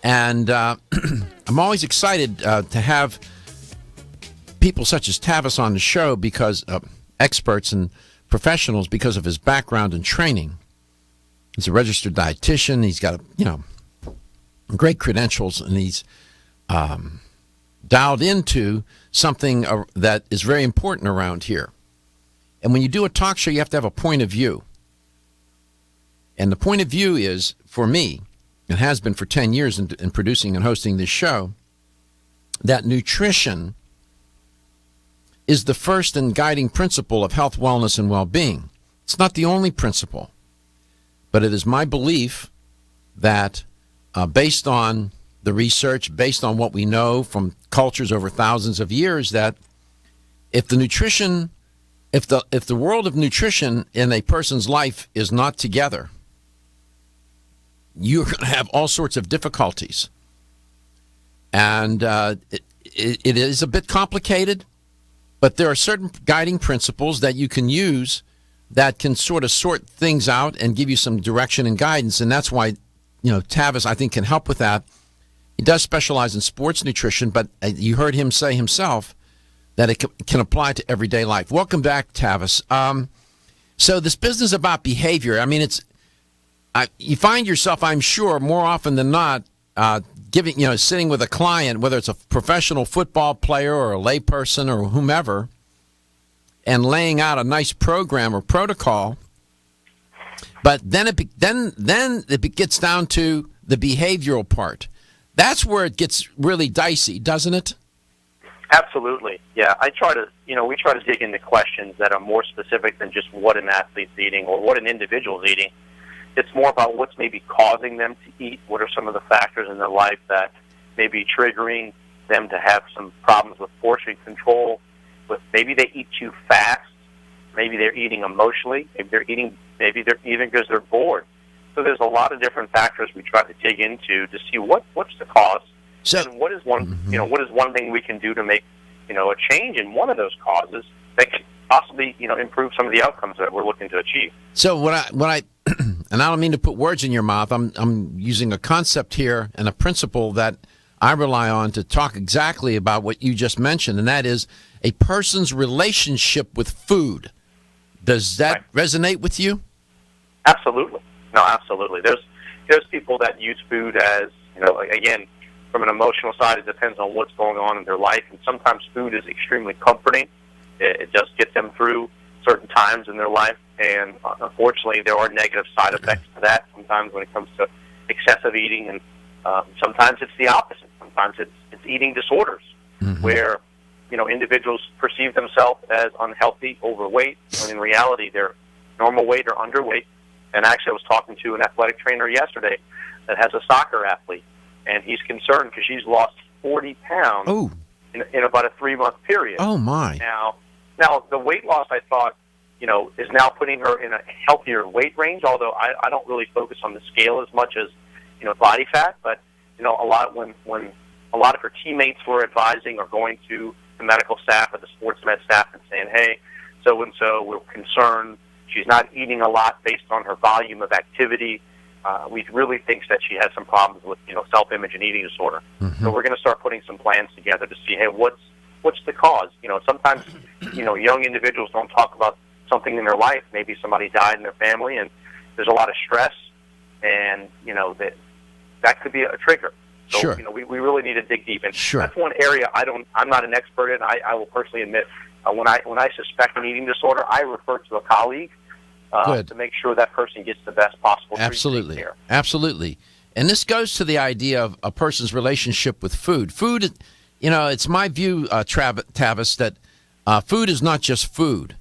And I'm always excited to have people such as Tavis on the show because experts and professionals because of his background and training. He's a registered dietitian. He's got great credentials, and he's dialed into something that is very important around here. And when you do a talk show, you have to have a point of view. And the point of view is, for me, it has been for 10 years in producing and hosting this show, that nutrition is the first and guiding principle of health, wellness, and well-being. It's not the only principle, but it is my belief that based on the research, based on what we know from cultures over thousands of years, that if the world of nutrition in a person's life is not together, you're going to have all sorts of difficulties. And it is a bit complicated, but there are certain guiding principles that you can use that can sort of sort things out and give you some direction and guidance. And that's why, Tavis, I think, can help with that. He does specialize in sports nutrition, but you heard him say himself that it can apply to everyday life. Welcome back, Tavis. So this business about behavior, you find yourself, I'm sure, more often than not, sitting with a client, whether it's a professional football player or a layperson or whomever, and laying out a nice program or protocol. But then it gets down to the behavioral part. That's where it gets really dicey, doesn't it? Absolutely. Yeah, we try to dig into questions that are more specific than just what an athlete's eating or what an individual's eating. It's more about what's maybe causing them to eat. What are some of the factors in their life that may be triggering them to have some problems with portion control? Maybe they eat too fast, Maybe they're eating emotionally. Maybe they're eating because they're bored. So there's a lot of different factors we try to dig into to see what's the cause, and what is one what is one thing we can do to make a change in one of those causes that could possibly improve some of the outcomes that we're looking to achieve. So what I and I don't mean to put words in your mouth. I'm using a concept here and a principle that I rely on to talk exactly about what you just mentioned, and that is a person's relationship with food. Does that resonate with you? Absolutely. No, absolutely. There's people that use food as, again, from an emotional side, it depends on what's going on in their life, and sometimes food is extremely comforting. It just gets them through certain times in their life, and unfortunately, there are negative side effects to that sometimes when it comes to excessive eating, and sometimes it's the opposite. Sometimes it's eating disorders, where individuals perceive themselves as unhealthy, overweight, when in reality they're normal weight or underweight. And actually, I was talking to an athletic trainer yesterday that has a soccer athlete, and he's concerned because she's lost 40 pounds in about a 3-month period. Oh, my. Now, the weight loss, I thought, is now putting her in a healthier weight range, although I don't really focus on the scale as much as, body fat. But, when a lot of her teammates were advising or going to the medical staff or the sports med staff and saying, hey, so-and-so, we're concerned. She's not eating a lot based on her volume of activity. We really think that she has some problems with, self-image and eating disorder. So we're going to start putting some plans together to see, hey, what's the cause? Sometimes, young individuals don't talk about something in their life. Maybe somebody died in their family, and there's a lot of stress, and that could be a trigger. So we really need to dig deep. And that's one area I'm not an expert in. I will personally admit, when I suspect an eating disorder, I refer to a colleague to make sure that person gets the best possible treatment care. Absolutely. And this goes to the idea of a person's relationship with food. Food, it's my view, Tavis, that food is not just food.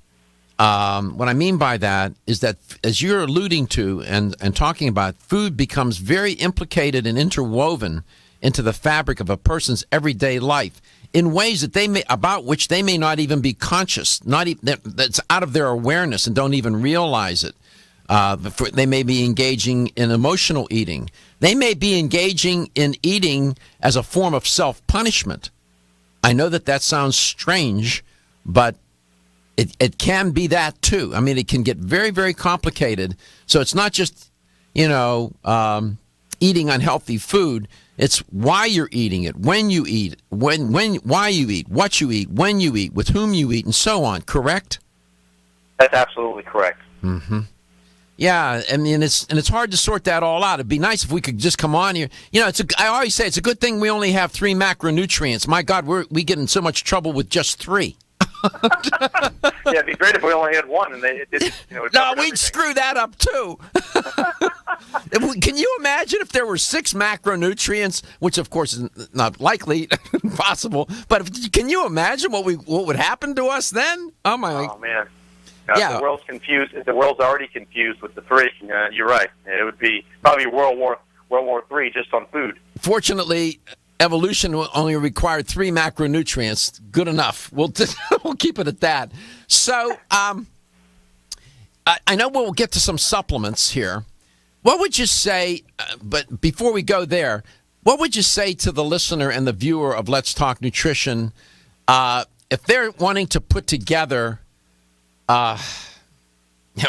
What I mean by that is that, as you're alluding to and talking about, food becomes very implicated and interwoven into the fabric of a person's everyday life in ways that about which they may not even be conscious, that's out of their awareness and don't even realize it. They may be engaging in emotional eating. They may be engaging in eating as a form of self-punishment. I know that sounds strange, but it can be that too. I mean, it can get very, very complicated. So it's not just, eating unhealthy food. It's why you're eating it, when you eat, why you eat, what you eat, when you eat, with whom you eat, and so on. Correct? That's absolutely correct. Mm-hmm. Yeah, I mean, it's hard to sort that all out. It'd be nice if we could just come on here. I always say it's a good thing we only have 3 macronutrients. My God, we get in so much trouble with just 3. Yeah, it'd be great if we only had 1, and we'd screw that up too. Can you imagine if there were 6 macronutrients, which of course is not likely, possible, but can you imagine what would happen to us then? Oh man. The world's confused. The world's already confused with the 3. You're right. It would be probably World War III just on food. Fortunately, evolution only required 3 macronutrients. Good enough. We'll keep it at that. So I know we'll get to some supplements here. What would you say, but before we go there, what would you say to the listener and the viewer of Let's Talk Nutrition if they're wanting to put together,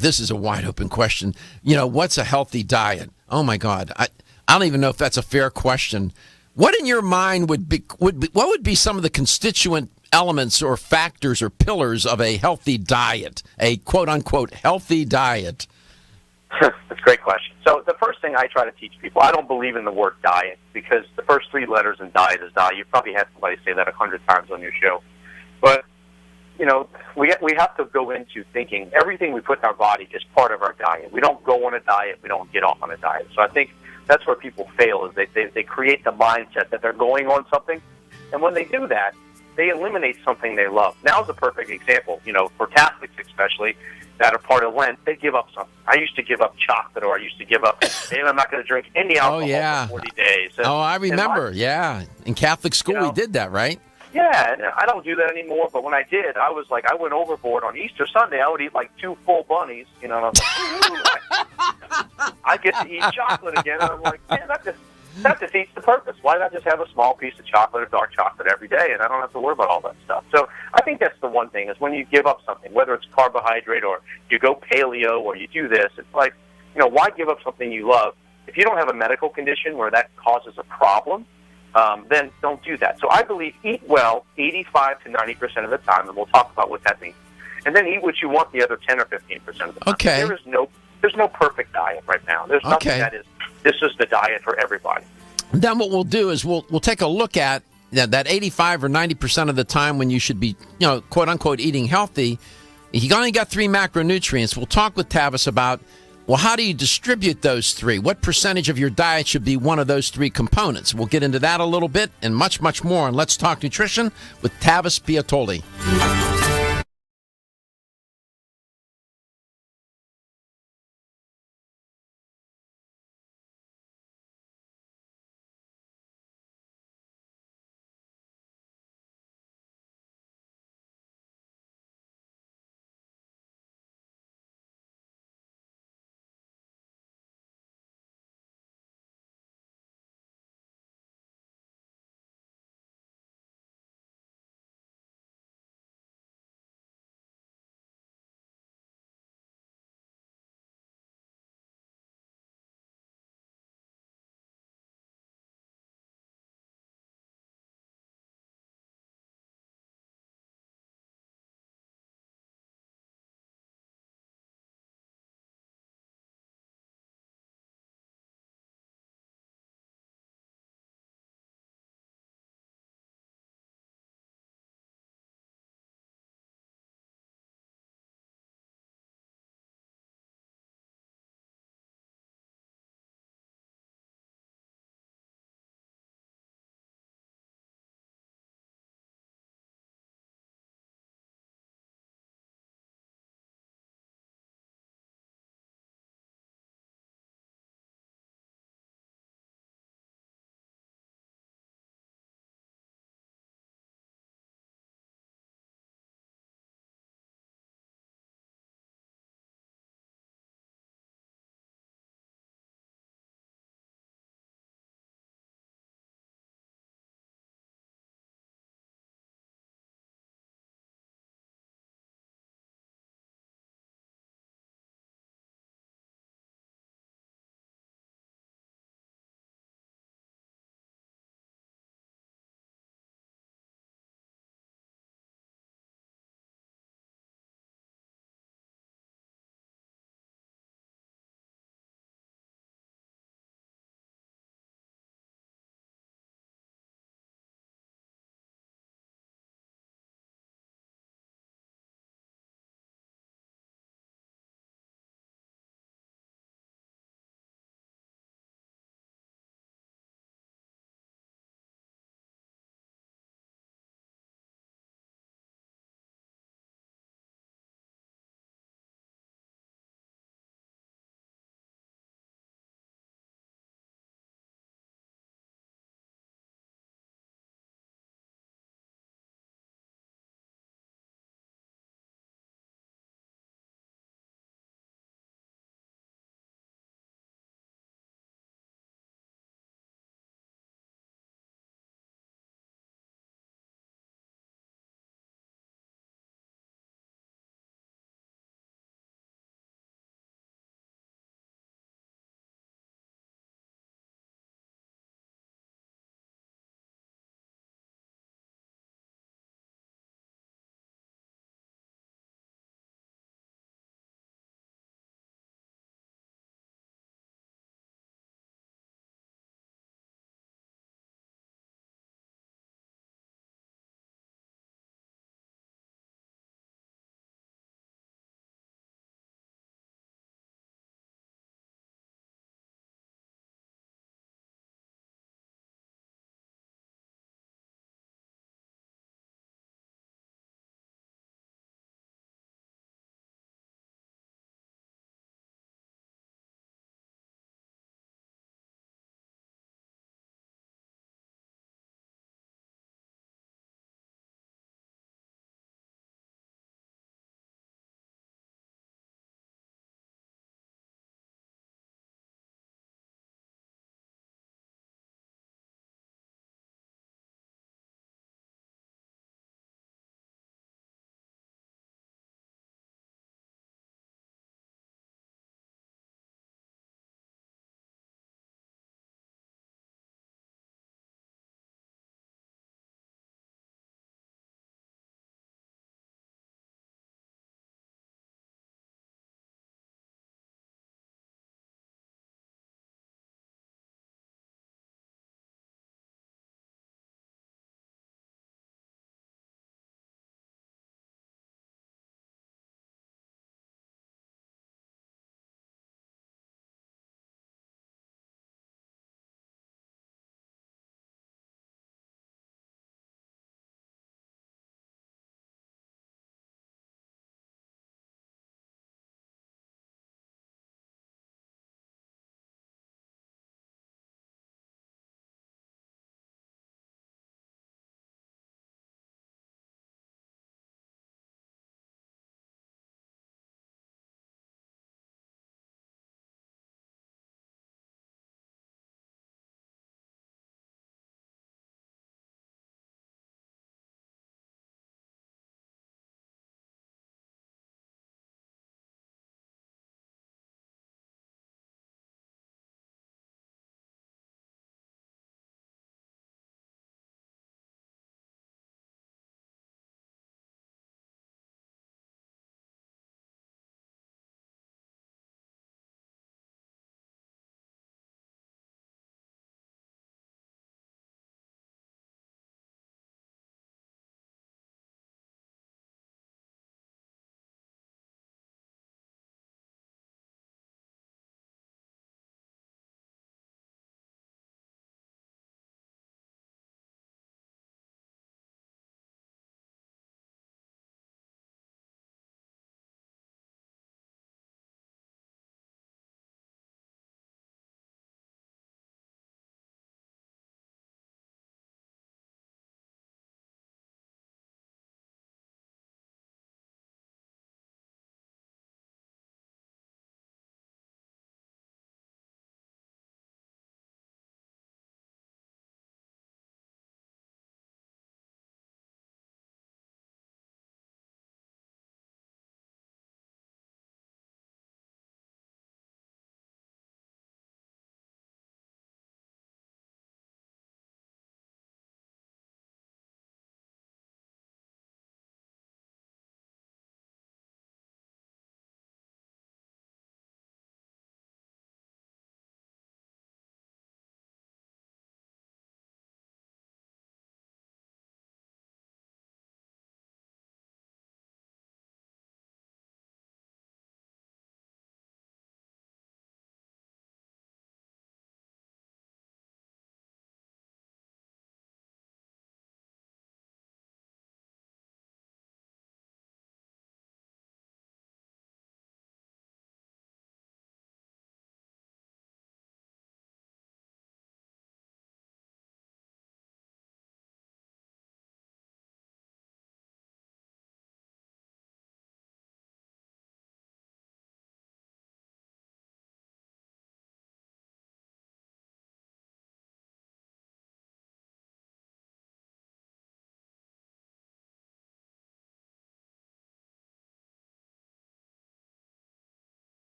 this is a wide open question, what's a healthy diet? Oh my God. I don't even know if that's a fair question. What in your mind would be some of the constituent elements or factors or pillars of a healthy diet, a quote-unquote healthy diet? That's a great question. So the first thing I try to teach people, I don't believe in the word diet, because the first 3 letters in diet is die. You've probably had somebody say that 100 times on your show. But, we have to go into thinking everything we put in our body is part of our diet. We don't go on a diet. We don't get off on a diet. So I think that's where people fail, is they create the mindset that they're going on something. And when they do that, they eliminate something they love. Now's a perfect example, for Catholics especially, that are part of Lent, they give up something. I used to give up chocolate, or I used to give up, I'm not going to drink any alcohol for 40 days. I remember, In Catholic school we did that, right? Yeah, and I don't do that anymore. But when I did, I was like, I went overboard on Easter Sunday. I would eat like 2 full bunnies, and I was like, I get to eat chocolate again. And I'm like, man, that defeats the purpose. Why not just have a small piece of chocolate or dark chocolate every day, and I don't have to worry about all that stuff. So I think that's the one thing is when you give up something, whether it's carbohydrate or you go paleo or you do this, it's like, why give up something you love? If you don't have a medical condition where that causes a problem, then don't do that. So I believe eat well 85 to 90% of the time, and we'll talk about what that means. And then eat what you want the other 10 or 15% of the time. Okay. There's no perfect diet right now. There's nothing that is, this is the diet for everybody. Then what we'll do is we'll take a look at that 85 or 90% of the time when you should be, quote unquote, eating healthy. You only got 3 macronutrients. We'll talk with Tavis about, well, how do you distribute those 3? What percentage of your diet should be one of those 3 components? We'll get into that a little bit and much, much more on Let's Talk Nutrition with Tavis Piattoly.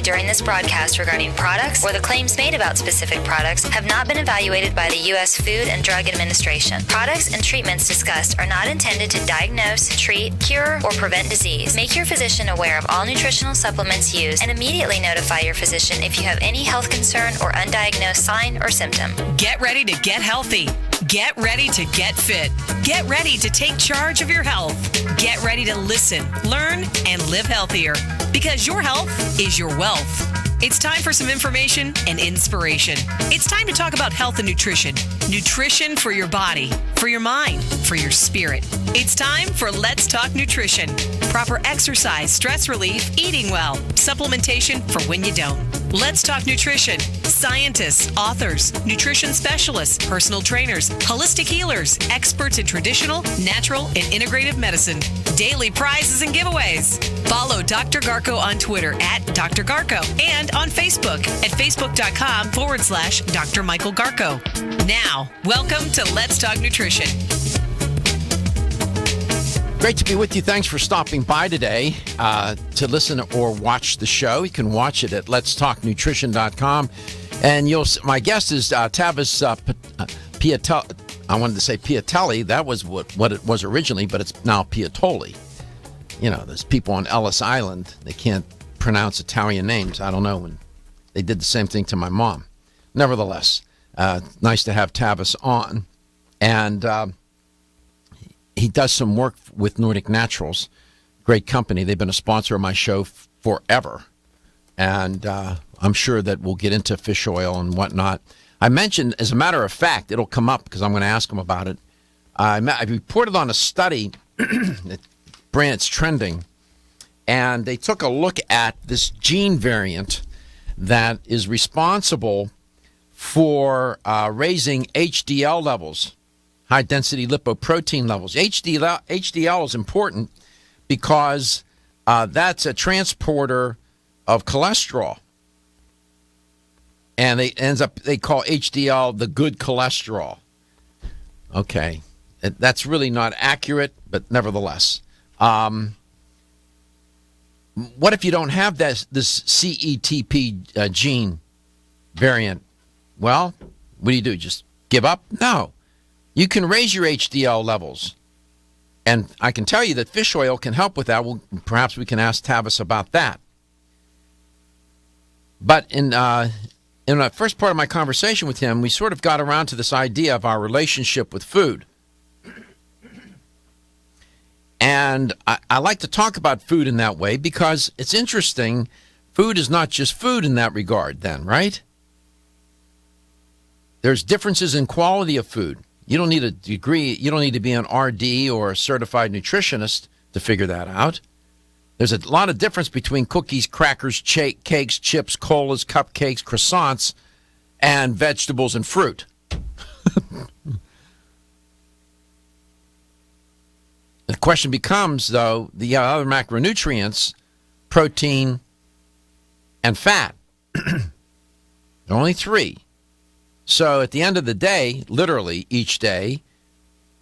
during this broadcast regarding products or the claims made about specific products have not been evaluated by the U.S. Food and Drug Administration. Products and treatments discussed are not intended to diagnose, treat, cure, or prevent disease. Make your physician aware of all nutritional supplements used and immediately notify your physician if you have any health concern or undiagnosed sign or symptom. Get ready to get healthy. Get ready to get fit. Get ready to take charge of your health. Get ready to listen, learn, and live healthier because your health is your wealth. It's time for some information and inspiration. It's time to talk about health and nutrition. Nutrition for your body, for your mind, for your spirit. It's time for Let's Talk Nutrition. Proper exercise, stress relief, eating well, supplementation for when you don't. Let's Talk Nutrition. Scientists, authors, nutrition specialists, personal trainers, holistic healers, experts in traditional, natural, and integrative medicine. Daily prizes and giveaways. Follow Dr. Garko on Twitter at Dr. Garko and on Facebook at facebook.com/Dr. Michael Garko. Now, welcome to Let's Talk Nutrition. Great to be with you. Thanks for stopping by today to listen or watch the show. You can watch it at letstalknutrition.com. And my guest is Tavis Piattoly. I wanted to say Piattoly. That was what it was originally, but it's now Piattoly. You know, there's people on Ellis Island. They can't pronounce Italian names. I don't know. And they did the same thing to my mom. Nevertheless, nice to have Tavis on. And he does some work with Nordic Naturals. Great company. They've been a sponsor of my show forever. And I'm sure that we'll get into fish oil and whatnot. I mentioned, as a matter of fact, it'll come up because I'm going to ask him about it. I reported on a study that it's trending, and they took a look at this gene variant that is responsible for raising HDL levels, high-density lipoprotein levels. HDL is important because that's a transporter of cholesterol. And they call HDL the good cholesterol. Okay. That's really not accurate, but nevertheless. What if you don't have this CETP gene variant? Well, what do? Just give up? No. You can raise your HDL levels. And I can tell you that fish oil can help with that. Well, perhaps we can ask Tavis about that. But in the first part of my conversation with him, we sort of got around to this idea of our relationship with food. And I like to talk about food in that way because it's interesting. Food is not just food in that regard then, right? There's differences in quality of food. You don't need a degree. You don't need to be an RD or a certified nutritionist to figure that out. There's a lot of difference between cookies, crackers, cakes, chips, colas, cupcakes, croissants, and vegetables and fruit. The question becomes, though, the other macronutrients, protein, and fat. There are only 3. So at the end of the day, literally each day,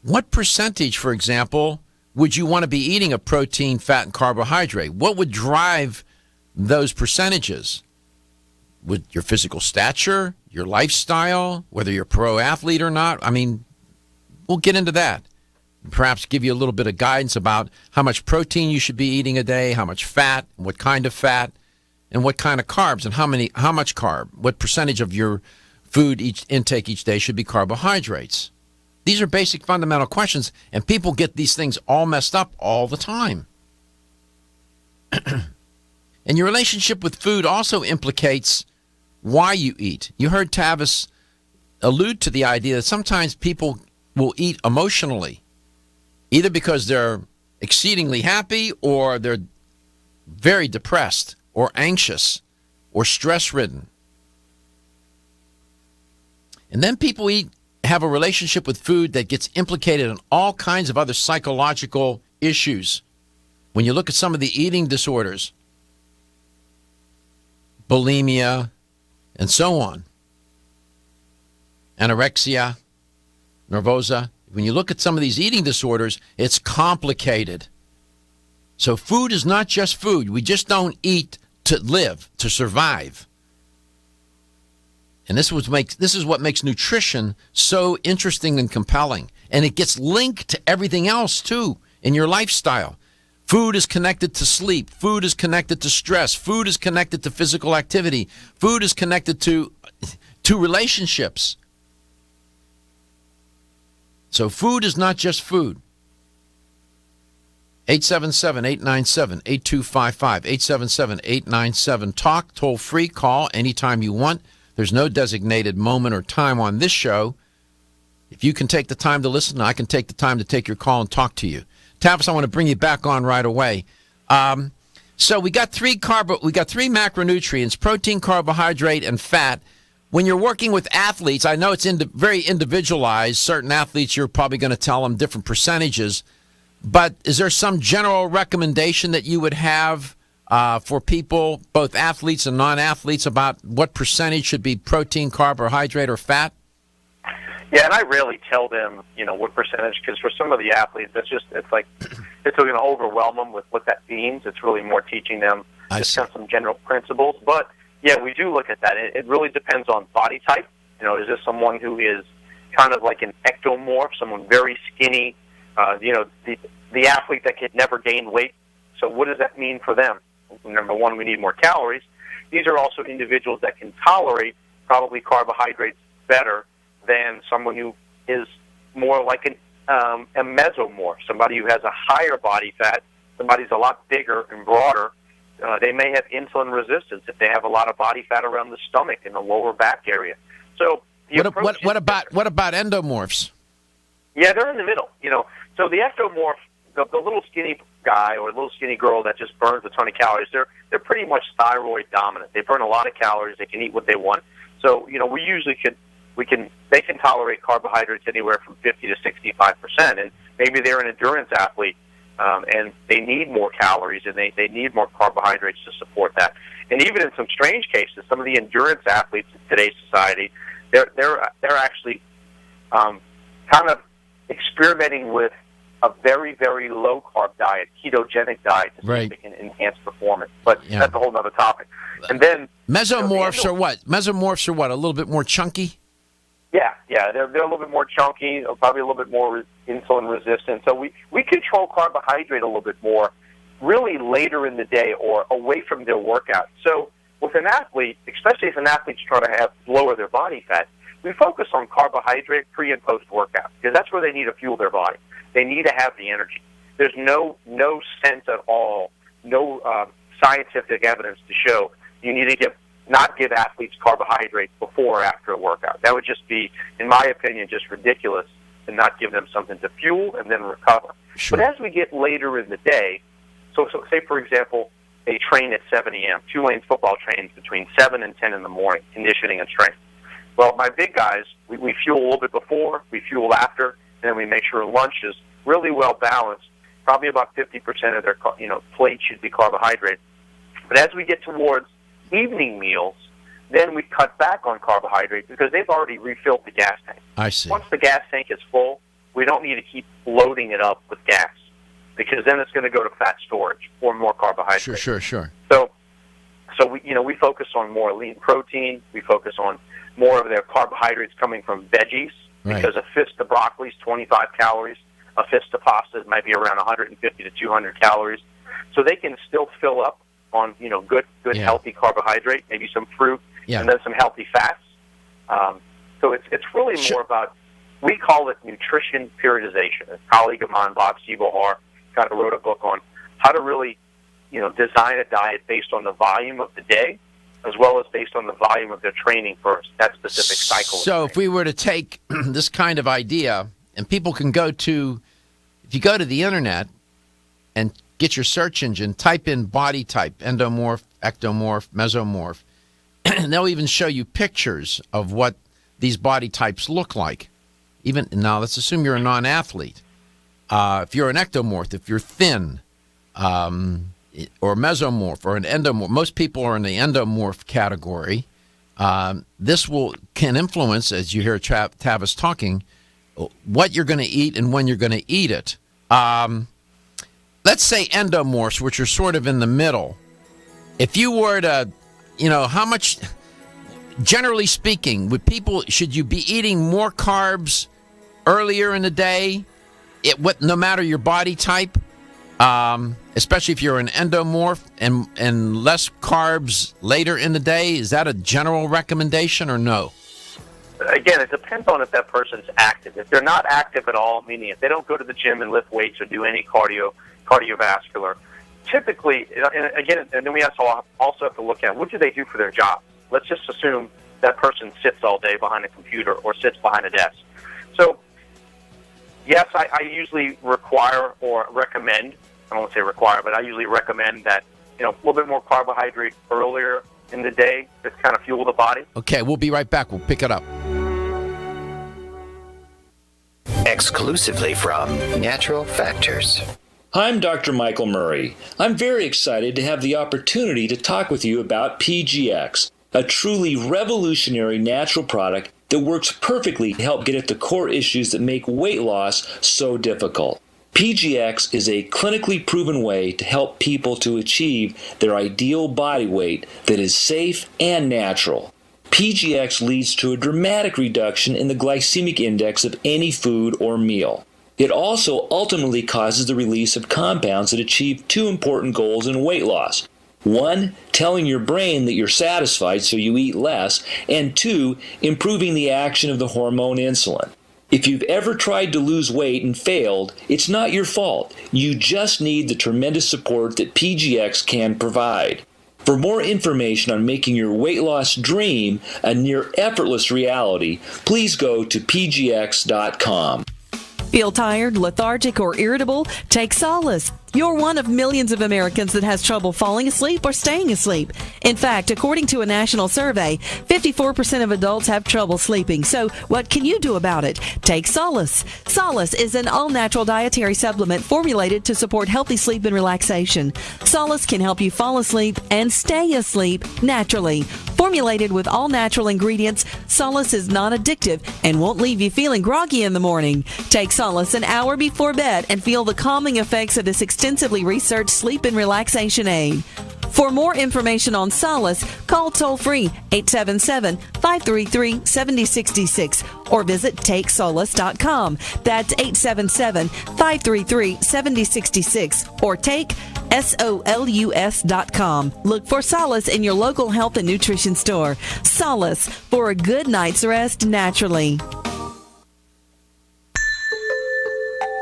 what percentage, for example, would you want to be eating of protein, fat, and carbohydrate? What would drive those percentages? Would your physical stature, your lifestyle, whether you're a pro athlete or not? I mean, we'll get into that. Perhaps give you a little bit of guidance about how much protein you should be eating a day, how much fat, what kind of fat, and what kind of carbs, and how much carb, what percentage of your food intake each day should be carbohydrates. These are basic fundamental questions, and people get these things all messed up all the time. And your relationship with food also implicates why you eat. You heard Tavis allude to the idea that sometimes people will eat emotionally, either because they're exceedingly happy or they're very depressed or anxious or stress-ridden. And then people have a relationship with food that gets implicated in all kinds of other psychological issues. When you look at some of the eating disorders, bulimia, and so on, anorexia, nervosa, when you look at some of these eating disorders, it's complicated. So food is not just food. We just don't eat to live, to survive. And this is what makes nutrition so interesting and compelling. And it gets linked to everything else, too, in your lifestyle. Food is connected to sleep. Food is connected to stress. Food is connected to physical activity. Food is connected to relationships. So food is not just food. 877-897-8255. 877-897-TALK. Toll free. Call anytime you want. There's no designated moment or time on this show. If you can take the time to listen, I can take the time to take your call and talk to you. Tavis, I want to bring you back on right away. So we got three macronutrients: protein, carbohydrate, and fat. When you're working with athletes, I know it's very individualized. Certain athletes, you're probably going to tell them different percentages. But is there some general recommendation that you would have for people, both athletes and non-athletes, about what percentage should be protein, carbohydrate, or fat? Yeah, and I rarely tell them, what percentage, because for some of the athletes, it's going to overwhelm them with what that means. It's really more teaching them just some general principles. But yeah, we do look at that. It really depends on body type. Is this someone who is kind of like an ectomorph, someone very skinny? The athlete that could never gain weight. So what does that mean for them? Number one, we need more calories. These are also individuals that can tolerate probably carbohydrates better than someone who is more like a mesomorph, somebody who has a higher body fat, somebody's a lot bigger and broader. They may have insulin resistance if they have a lot of body fat around the stomach and the lower back area. So what about endomorphs? Yeah, they're in the middle. So the ectomorph, the little skinny guy or little skinny girl that just burns a ton of calories, they're pretty much thyroid dominant. They burn a lot of calories. They can eat what they want. So we usually they can tolerate carbohydrates anywhere from 50 to 65%, and maybe they're an endurance athlete and they need more calories and they need more carbohydrates to support that. And even in some strange cases, some of the endurance athletes in today's society, they're actually kind of experimenting with a very, very low-carb diet, ketogenic diet, to see if they can enhance performance. But that's a whole other topic. And then mesomorphs are what? Mesomorphs are what? A little bit more chunky? Yeah, they're a little bit more chunky, probably a little bit more insulin resistant. So we control carbohydrate a little bit more, really later in the day or away from their workout. So with an athlete, especially if an athlete's trying to lower their body fat, we focus on carbohydrate pre and post workout because that's where they need to fuel their body. They need to have the energy. There's no sense at all, no scientific evidence to show you need to not give athletes carbohydrates before or after a workout. That would just be, in my opinion, just ridiculous to not give them something to fuel and then recover. Sure. But as we get later in the day, so say, for example, they train at 7 a.m., Tulane football trains between 7 and 10 in the morning, conditioning and strength. Well, my big guys, we fuel a little bit before, we fuel after, and then we make sure lunch is really well balanced. Probably about 50% of their plate should be carbohydrate. But as we get towards evening meals, then we cut back on carbohydrates because they've already refilled the gas tank. I see. Once the gas tank is full, we don't need to keep loading it up with gas because then it's going to go to fat storage or more carbohydrates. Sure. So we focus on more lean protein. We focus on more of their carbohydrates coming from veggies because a fist of broccoli is 25 calories. A fist of pasta might be around 150 to 200 calories. So they can still fill up on good healthy carbohydrate, maybe some fruit, and then some healthy fats. So it's really more about, we call it nutrition periodization. A colleague of mine, Bob Siebohar, kind of wrote a book on how to really design a diet based on the volume of the day as well as based on the volume of their training for that specific cycle. So if we were to take this kind of idea, and people can if you go to the internet and get your search engine, type in body type, endomorph, ectomorph, mesomorph, and they'll even show you pictures of what these body types look like. Even now, let's assume you're a non-athlete. If you're an ectomorph, if you're thin, or mesomorph or an endomorph, most people are in the endomorph category. This can influence, as you hear Tavis talking, what you're going to eat and when you're going to eat it. Let's say endomorphs, which are sort of in the middle. If you were to, how much, generally speaking, should you be eating more carbs earlier in the day, no matter your body type, especially if you're an endomorph, and less carbs later in the day? Is that a general recommendation or no? Again, it depends on if that person's active. If they're not active at all, meaning if they don't go to the gym and lift weights or do any cardiovascular, typically, and then we also have to look at what do they do for their job. Let's just assume that person sits all day behind a computer or sits behind a desk. So, yes, I usually require or recommend, I won't say require, but I usually recommend that, a little bit more carbohydrate earlier in the day to kind of fuel the body. Okay, we'll be right back. We'll pick it up. Exclusively from Natural Factors. I'm Dr. Michael Murray. I'm very excited to have the opportunity to talk with you about PGX, a truly revolutionary natural product that works perfectly to help get at the core issues that make weight loss so difficult. PGX is a clinically proven way to help people to achieve their ideal body weight that is safe and natural. PGX leads to a dramatic reduction in the glycemic index of any food or meal. It also ultimately causes the release of compounds that achieve two important goals in weight loss. One, telling your brain that you're satisfied so you eat less, and two, improving the action of the hormone insulin. If you've ever tried to lose weight and failed, it's not your fault. You just need the tremendous support that PGX can provide. For more information on making your weight loss dream a near effortless reality, please go to pgx.com. Feel tired, lethargic, or irritable? Take solace. You're one of millions of Americans that has trouble falling asleep or staying asleep. In fact, according to a national survey, 54% of adults have trouble sleeping. So what can you do about it? Take Solace. Solace is an all-natural dietary supplement formulated to support healthy sleep and relaxation. Solace can help you fall asleep and stay asleep naturally. Formulated with all-natural ingredients, Solace is non-addictive and won't leave you feeling groggy in the morning. Take Solace an hour before bed and feel the calming effects of this extensively researched sleep and relaxation aid. For more information on Solace, call toll-free 877-533-7066 or visit TakeSolace.com. That's 877-533-7066 or take SOLUS.com. Look for Solace in your local health and nutrition store. Solace for a good night's rest naturally.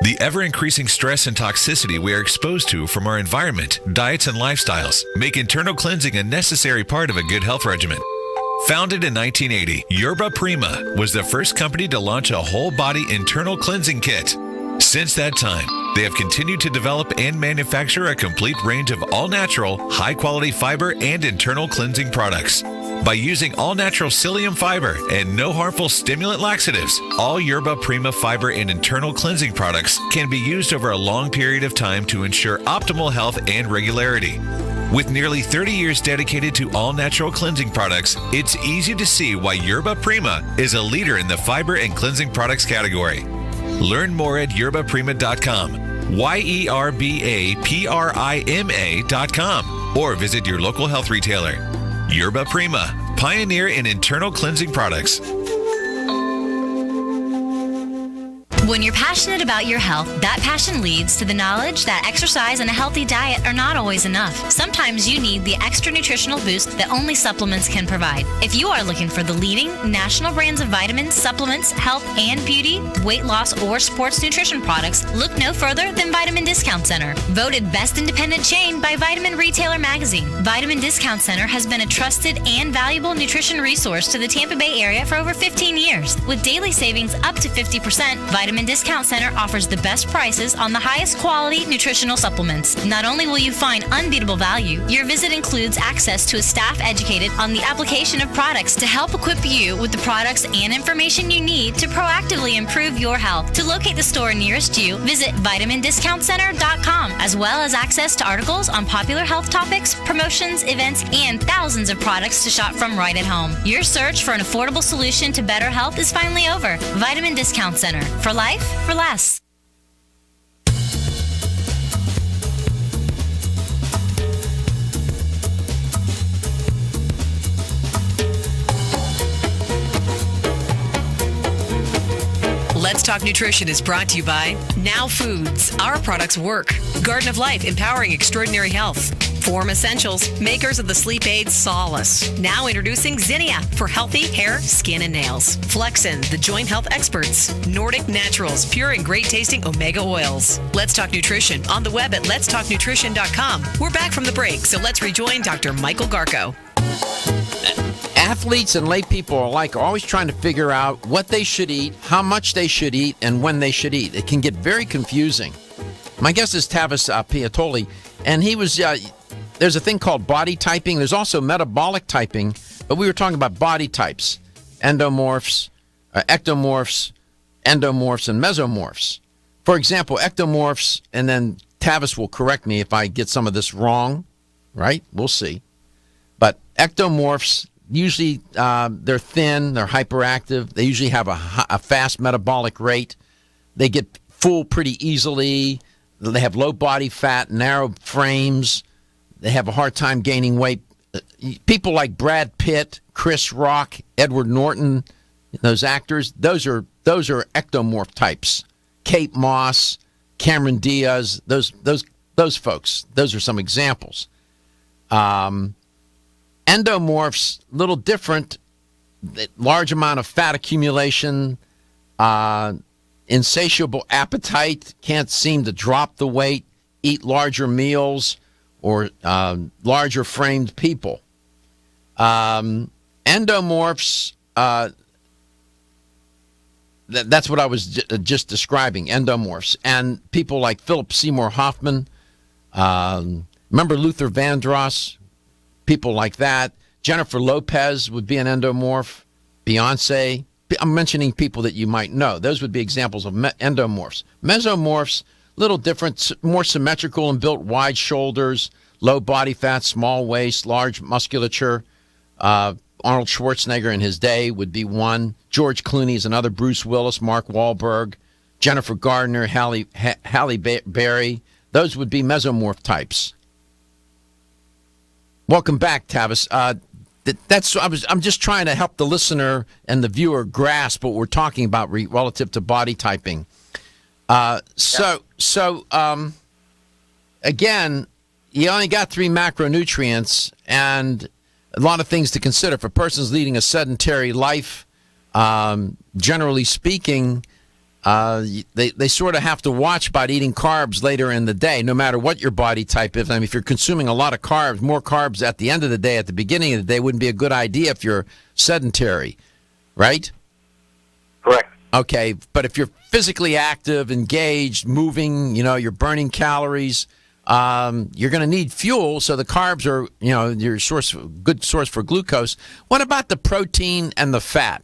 The ever-increasing stress and toxicity we are exposed to from our environment, diets, and lifestyles make internal cleansing a necessary part of a good health regimen. Founded in 1980, Yerba Prima was the first company to launch a whole-body internal cleansing kit. Since that time, they have continued to develop and manufacture a complete range of all-natural, high-quality fiber and internal cleansing products. By using all-natural psyllium fiber and no harmful stimulant laxatives, all Yerba Prima fiber and internal cleansing products can be used over a long period of time to ensure optimal health and regularity. With nearly 30 years dedicated to all-natural cleansing products, it's easy to see why Yerba Prima is a leader in the fiber and cleansing products category. Learn more at yerbaprima.com, YERBAPRIMA.com, or visit your local health retailer. Yerba Prima, pioneer in internal cleansing products. When you're passionate about your health, that passion leads to the knowledge that exercise and a healthy diet are not always enough. Sometimes you need the extra nutritional boost that only supplements can provide. If you are looking for the leading national brands of vitamins, supplements, health and beauty, weight loss, or sports nutrition products, look no further than Vitamin Discount Center. Voted best independent chain by Vitamin Retailer Magazine, Vitamin Discount Center has been a trusted and valuable nutrition resource to the Tampa Bay area for over 15 years. With daily savings up to 50%, Vitamin Discount Center offers the best prices on the highest quality nutritional supplements. Not only will you find unbeatable value, your visit includes access to a staff educated on the application of products to help equip you with the products and information you need to proactively improve your health. To locate the store nearest you, visit vitamindiscountcenter.com, as well as access to articles on popular health topics, promotions, events, and thousands of products to shop from right at home. Your search for an affordable solution to better health is finally over. Vitamin Discount Center. For life, for less. Let's Talk Nutrition is brought to you by Now Foods. Our products work. Garden of Life, empowering extraordinary health. Form Essentials, makers of the sleep aid Solace. Now introducing Zinnia for healthy hair, skin, and nails. Flexin, the joint health experts. Nordic Naturals, pure and great tasting omega oils. Let's Talk Nutrition on the web at letstalknutrition.com. We're back from the break, so let's rejoin Dr. Michael Garko. Athletes and lay people alike are always trying to figure out what they should eat, how much they should eat, and when they should eat. It can get very confusing. My guest is Tavis Piattoly, and he was, there's a thing called body typing. There's also metabolic typing, but we were talking about body types, endomorphs, ectomorphs, endomorphs, and mesomorphs. For example, ectomorphs, and then Tavis will correct me if I get some of this wrong, right? We'll see. But ectomorphs, usually they're thin, they're hyperactive, they usually have a fast metabolic rate, they get full pretty easily, they have low body fat, narrow frames, they have a hard time gaining weight. People like Brad Pitt, Chris Rock, Edward Norton, those actors, those are ectomorph types. Kate Moss, Cameron Diaz, those folks, those are some examples. Endomorphs, a little different, large amount of fat accumulation, insatiable appetite, can't seem to drop the weight, eat larger meals, or larger framed people. Endomorphs, that's what I was just describing, endomorphs. And people like Philip Seymour Hoffman, remember Luther Vandross? People like that. Jennifer Lopez would be an endomorph. Beyonce. I'm mentioning people that you might know. Those would be examples of endomorphs. Mesomorphs, little different, more symmetrical and built wide shoulders, low body fat, small waist, large musculature. Arnold Schwarzenegger in his day would be one. George Clooney is another. Bruce Willis, Mark Wahlberg, Jennifer Gardner, Halle Berry. Those would be mesomorph types. Welcome back, Tavis. I'm just trying to help the listener and the viewer grasp what we're talking about relative to body typing. Again, you only got 3 macronutrients and a lot of things to consider. If a person's leading a sedentary life, generally speaking, they sort of have to watch about eating carbs later in the day, no matter what your body type is. I mean, if you're consuming a lot of carbs, more carbs at the end of the day, at the beginning of the day, wouldn't be a good idea if you're sedentary, right? Correct. Okay, but if you're physically active, engaged, moving, you're burning calories, you're going to need fuel, so the carbs are, your good source for glucose. What about the protein and the fat?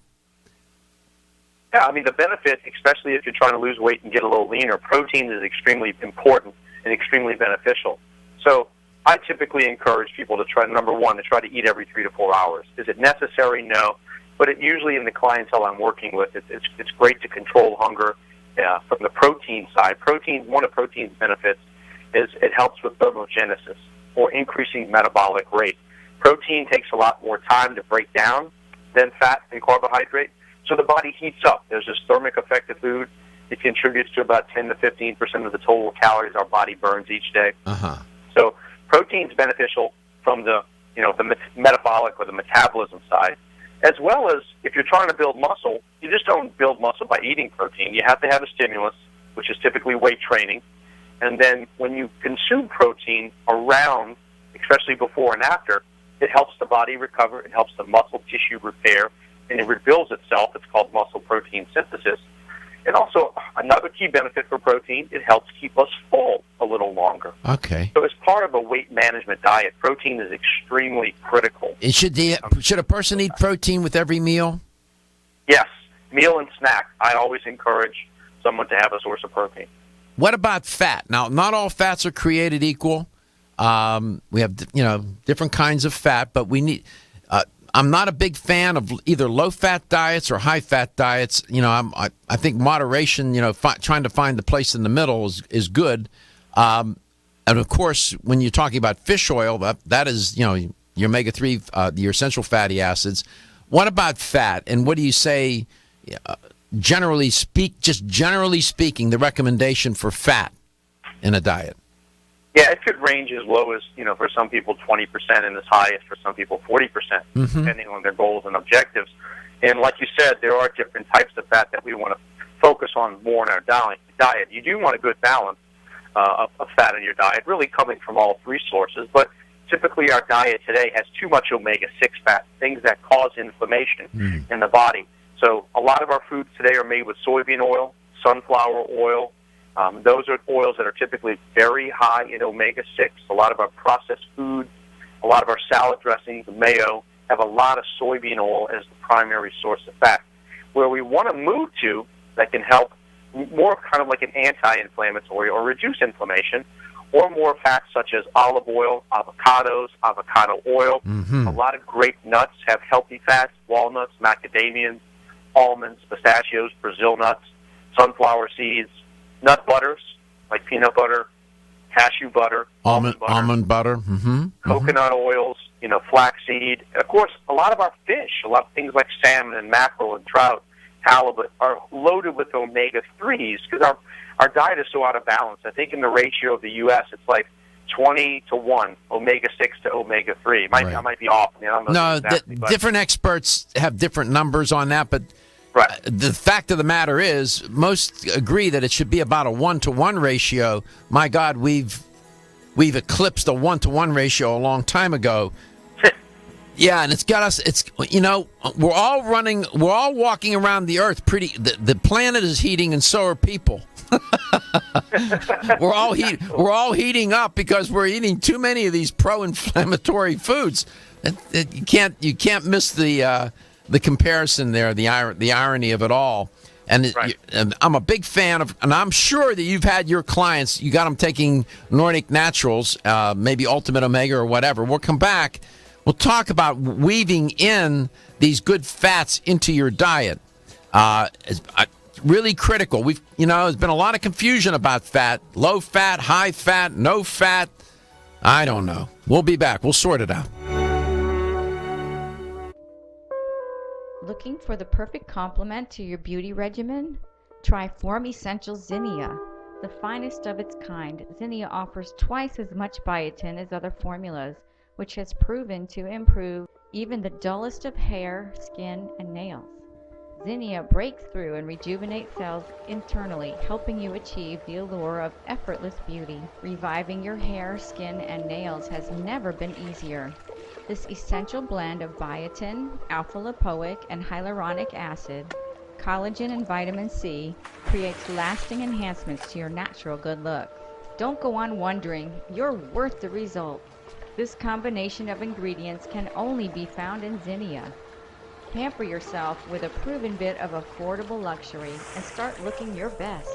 Yeah, I mean, the benefit, especially if you're trying to lose weight and get a little leaner, protein is extremely important and extremely beneficial. So I typically encourage people to try, number one, to try to eat every 3 to 4 hours. Is it necessary? No. But usually in the clientele I'm working with, it's great to control hunger from the protein side. One of protein's benefits is it helps with thermogenesis, or increasing metabolic rate. Protein takes a lot more time to break down than fat and carbohydrate. So the body heats up. There's this thermic effect of food. It contributes to about 10 to 15% of the total calories our body burns each day. So protein's beneficial from the metabolic or the metabolism side, as well as if you're trying to build muscle. You just don't build muscle by eating protein. You have to have a stimulus, which is typically weight training. And then when you consume protein around, especially before and after, it helps the body recover. It helps the muscle tissue repair, and it rebuilds itself. It's called muscle protein synthesis. And also, another key benefit for protein, it helps keep us full a little longer. Okay. So as part of a weight management diet, protein is extremely critical. Should a person eat protein with every meal? Yes. Meal and snack. I always encourage someone to have a source of protein. What about fat? Now, not all fats are created equal. We have, different kinds of fat, but we need... I'm not a big fan of either low-fat diets or high-fat diets. I think moderation, trying to find the place in the middle is good. And, of course, when you're talking about fish oil, that is, your omega-3, your essential fatty acids. What about fat? And what do you say generally speaking, the recommendation for fat in a diet? Yeah, it could range as low as, for some people 20% and as high as for some people 40%, depending on their goals and objectives. And like you said, there are different types of fat that we want to focus on more in our diet. You do want a good balance of fat in your diet, really coming from all three sources. But typically our diet today has too much omega-6 fat, things that cause inflammation in the body. So a lot of our foods today are made with soybean oil, sunflower oil. Those are oils that are typically very high in omega-6. A lot of our processed foods, a lot of our salad dressings, mayo, have a lot of soybean oil as the primary source of fat. Where we want to move to that can help more kind of like an anti-inflammatory or reduce inflammation, or more fats such as olive oil, avocados, avocado oil. A lot of grape nuts have healthy fats, walnuts, macadamias, almonds, pistachios, Brazil nuts, sunflower seeds, nut butters like peanut butter, cashew butter, almond butter, coconut oils, flaxseed. And of course, a lot of our fish, a lot of things like salmon and mackerel and trout, halibut are loaded with omega-3s because our diet is so out of balance. I think in the ratio of the U.S., it's like 20-1, omega-6 to omega-3. I might be off. I don't know exactly, different experts have different numbers on that, but the fact of the matter is most agree that it should be about a 1-to-1 ratio. My God, we've eclipsed a 1-to-1 ratio a long time ago. Yeah, and it's got us. We're all walking around the earth the planet is heating, and so are people. We're all heating up because we're eating too many of these pro-inflammatory foods. You can't miss the comparison there, the irony of it all. And I'm a big fan of, and I'm sure that you've had your clients, you got them taking Nordic Naturals, maybe Ultimate Omega or whatever. We'll come back. We'll talk about weaving in these good fats into your diet. It's really critical. There's been a lot of confusion about fat, low fat, high fat, no fat. I don't know. We'll be back. We'll sort it out. Looking for the perfect complement to your beauty regimen? Try Form Essential Zinnia, the finest of its kind. Zinnia offers twice as much biotin as other formulas, which has proven to improve even the dullest of hair, skin, and nails. Zinnia breaks through and rejuvenates cells internally, helping you achieve the allure of effortless beauty. Reviving your hair, skin, and nails has never been easier. This essential blend of biotin, alpha-lipoic, and hyaluronic acid, collagen, and vitamin C creates lasting enhancements to your natural good look. Don't go on wondering, you're worth the result. This combination of ingredients can only be found in Zinnia. Pamper yourself with a proven bit of affordable luxury and start looking your best.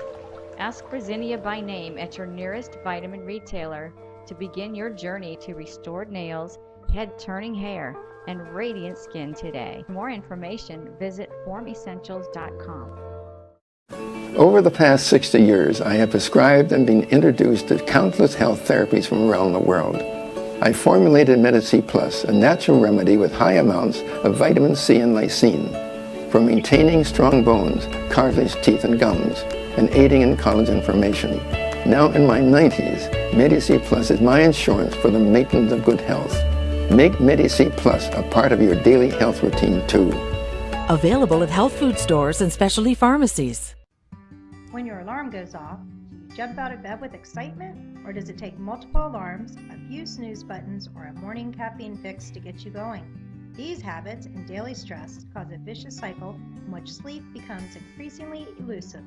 Ask for Zinnia by name at your nearest vitamin retailer to begin your journey to restored nails, head-turning hair, and radiant skin today. For more information, visit formessentials.com. Over the past 60 years, I have prescribed and been introduced to countless health therapies from around the world. I formulated Medi-C Plus, a natural remedy with high amounts of vitamin C and lysine for maintaining strong bones, cartilage, teeth, and gums, and aiding in collagen formation. Now in my 90s, Medi-C Plus is my insurance for the maintenance of good health. Make Medi-C Plus a part of your daily health routine too. Available at health food stores and specialty pharmacies. When your alarm goes off, do you jump out of bed with excitement? Or does it take multiple alarms, a few snooze buttons, or a morning caffeine fix to get you going? These habits and daily stress cause a vicious cycle in which sleep becomes increasingly elusive.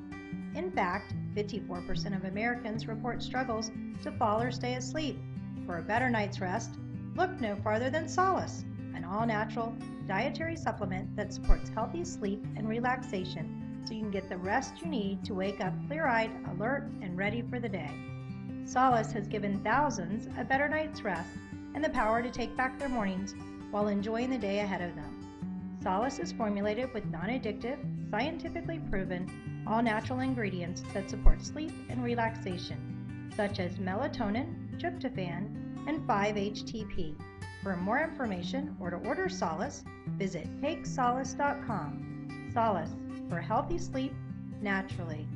In fact, 54% of Americans report struggles to fall or stay asleep. For a better night's rest, look no farther than Solace, an all-natural dietary supplement that supports healthy sleep and relaxation so you can get the rest you need to wake up clear-eyed, alert, and ready for the day. Solace has given thousands a better night's rest and the power to take back their mornings while enjoying the day ahead of them. Solace is formulated with non-addictive, scientifically proven, all-natural ingredients that support sleep and relaxation, such as melatonin, tryptophan, and 5-HTP. For more information or to order Solace, visit takesolace.com. Solace, for healthy sleep naturally.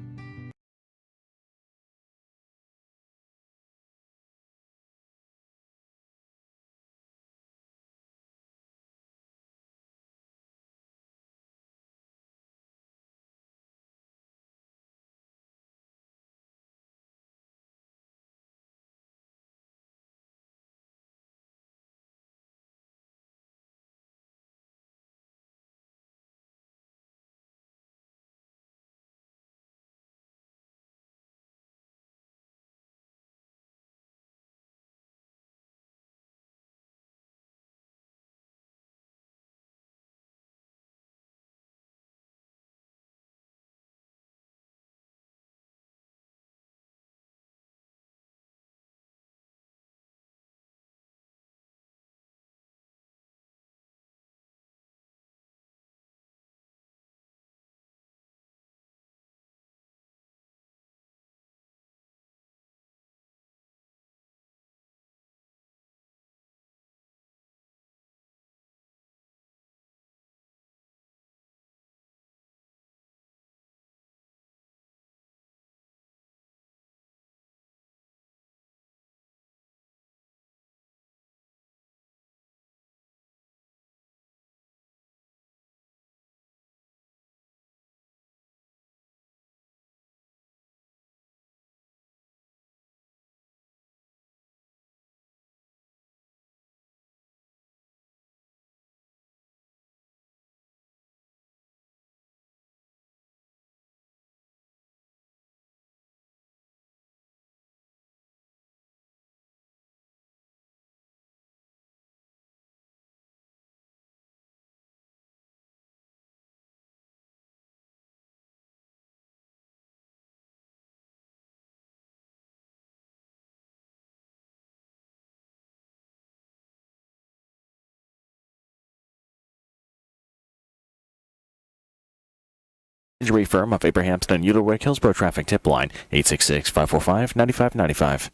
Injury firm of Abrahamston, Uterwick, Hillsborough traffic tip line 866-545-9595.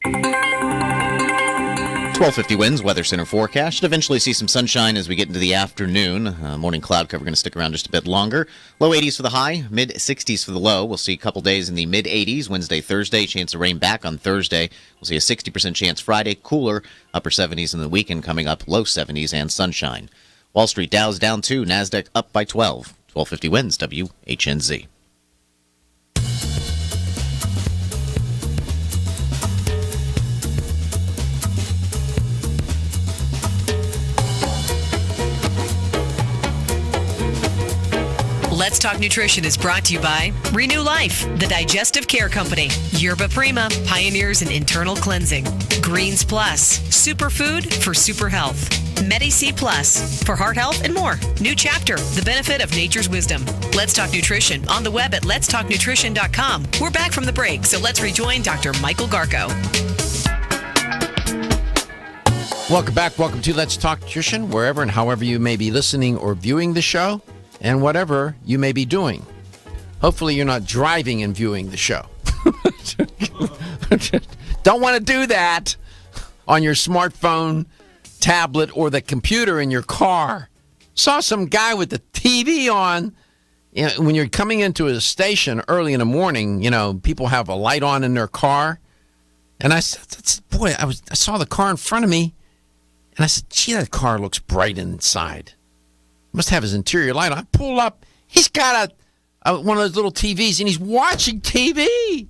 1250 winds, weather center forecast. Should eventually see some sunshine as we get into the afternoon. Morning cloud cover going to stick around just a bit longer. Low 80s for the high, mid 60s for the low. We'll see a couple days in the mid 80s Wednesday, Thursday. Chance of rain back on Thursday. We'll see a 60% chance Friday. Cooler, upper 70s in the weekend coming up, low 70s and sunshine. Wall Street Dow's down 2, NASDAQ up by 12. 1250 winds, WHNZ. Let's Talk Nutrition is brought to you by Renew Life, the Digestive Care Company, Yerba Prima, pioneers in internal cleansing, Greens Plus, superfood for super health, Medi-C Plus, for heart health and more. New Chapter, the benefit of nature's wisdom. Let's Talk Nutrition, on the web at letstalknutrition.com. We're back from the break, so let's rejoin Dr. Michael Garko. Welcome back. Welcome to Let's Talk Nutrition, wherever and however you may be listening or viewing the show, and whatever you may be doing. Hopefully you're not driving and viewing the show. Don't want to do that on your smartphone, tablet, or the computer in your car. Saw some guy with the TV on. You know, when you're coming into a station early in the morning, you know, people have a light on in their car. And I said, boy, I saw the car in front of me, and I said, gee, that car looks bright inside. Must have his interior light on. I pull up. He's got one of those little TVs, and he's watching TV.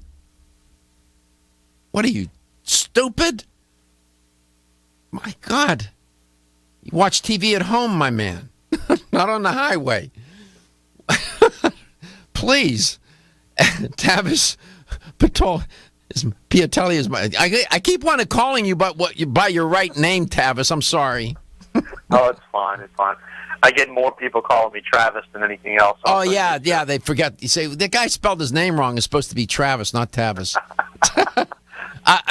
What are you, stupid? My God. You watch TV at home, my man. Not on the highway. Please. Tavis Piattoly is my... I keep wanting calling you by your right name, Tavis. I'm sorry. Oh, it's fine. It's fine. I get more people calling me Travis than anything else. Oh, yeah, they forget. You say, the guy spelled his name wrong. It's supposed to be Travis, not Tavis.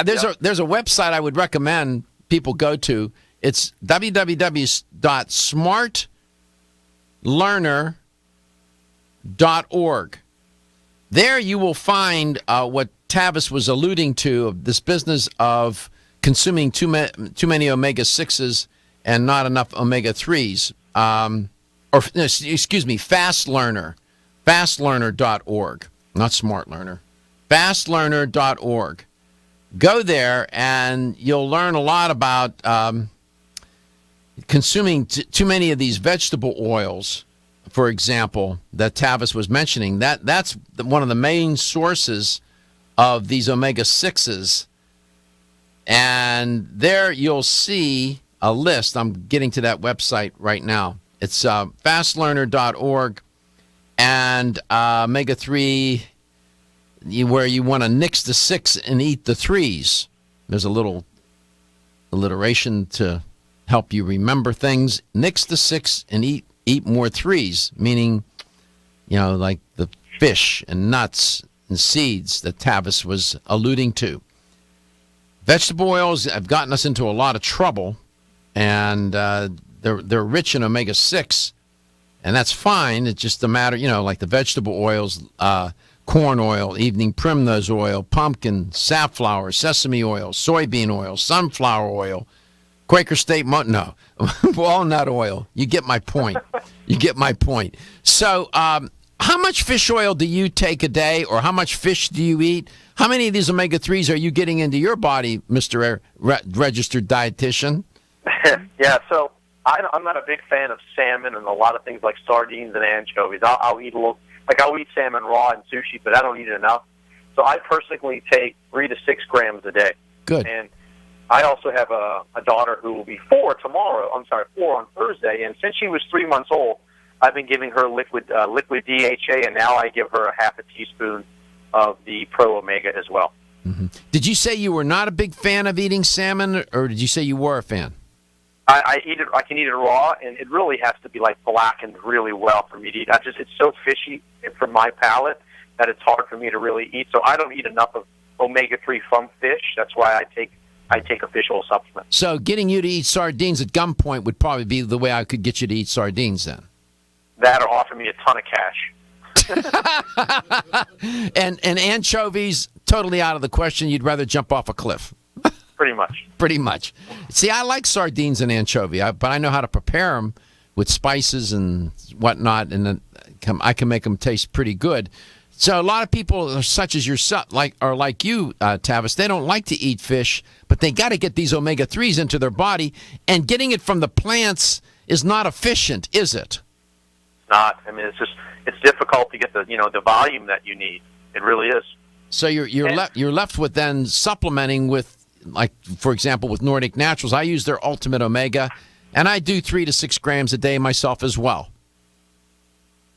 There's a website I would recommend people go to. It's www.smartlearner.org. There you will find what Tavis was alluding to, this business of consuming too many omega-6s and not enough omega-3s. Fast Learner. Fastlearner.org, not Smart Learner. Fastlearner.org. Go there, and you'll learn a lot about consuming too many of these vegetable oils, for example, that Tavis was mentioning. That's one of the main sources of these omega-6s. And there you'll see a list. I'm getting to that website right now. It's fastlearner.org, and omega-3, where you want to nix the 6 and eat the 3s. There's a little alliteration to help you remember things. Nix the 6 and eat more 3s, meaning, like the fish and nuts and seeds that Tavis was alluding to. Vegetable oils have gotten us into a lot of trouble, and they're rich in omega-6, and that's fine. It's just a matter, like the vegetable oils, corn oil, evening primrose oil, pumpkin, safflower, sesame oil, soybean oil, sunflower oil, Quaker State walnut oil. You get my point. So, how much fish oil do you take a day, or how much fish do you eat? How many of these omega-3s are you getting into your body, Mr. Registered Dietitian? Yeah, so I'm not a big fan of salmon and a lot of things like sardines and anchovies. I'll eat a little, I'll eat salmon raw in sushi, but I don't eat it enough. So I personally take 3 to 6 grams a day. Good. And I also have a daughter who will be 4 on Thursday, and since she was 3 months old, I've been giving her liquid DHA, and now I give her a half a teaspoon of the Pro Omega as well. Mm-hmm. Did you say you were not a big fan of eating salmon, or did you say you were a fan? I eat it. I can eat it raw, and it really has to be blackened really well for me to eat. It's so fishy for my palate that it's hard for me to really eat. So I don't eat enough of omega-3 from fish. That's why I take a fish oil supplement. So getting you to eat sardines at gunpoint would probably be the way I could get you to eat sardines then. That or offer me a ton of cash. And anchovies, totally out of the question. You'd rather jump off a cliff. Pretty much. See, I like sardines and anchovy, but I know how to prepare them with spices and whatnot, and then I can make them taste pretty good. So a lot of people, such as yourself, like you, Tavis, they don't like to eat fish, but they got to get these omega-3s into their body, and getting it from the plants is not efficient, is it? Not. I mean, it's difficult to get the volume that you need. It really is. So you're left with then supplementing with, for example, with Nordic Naturals. I use their Ultimate Omega, and I do 3 to 6 grams a day myself as well.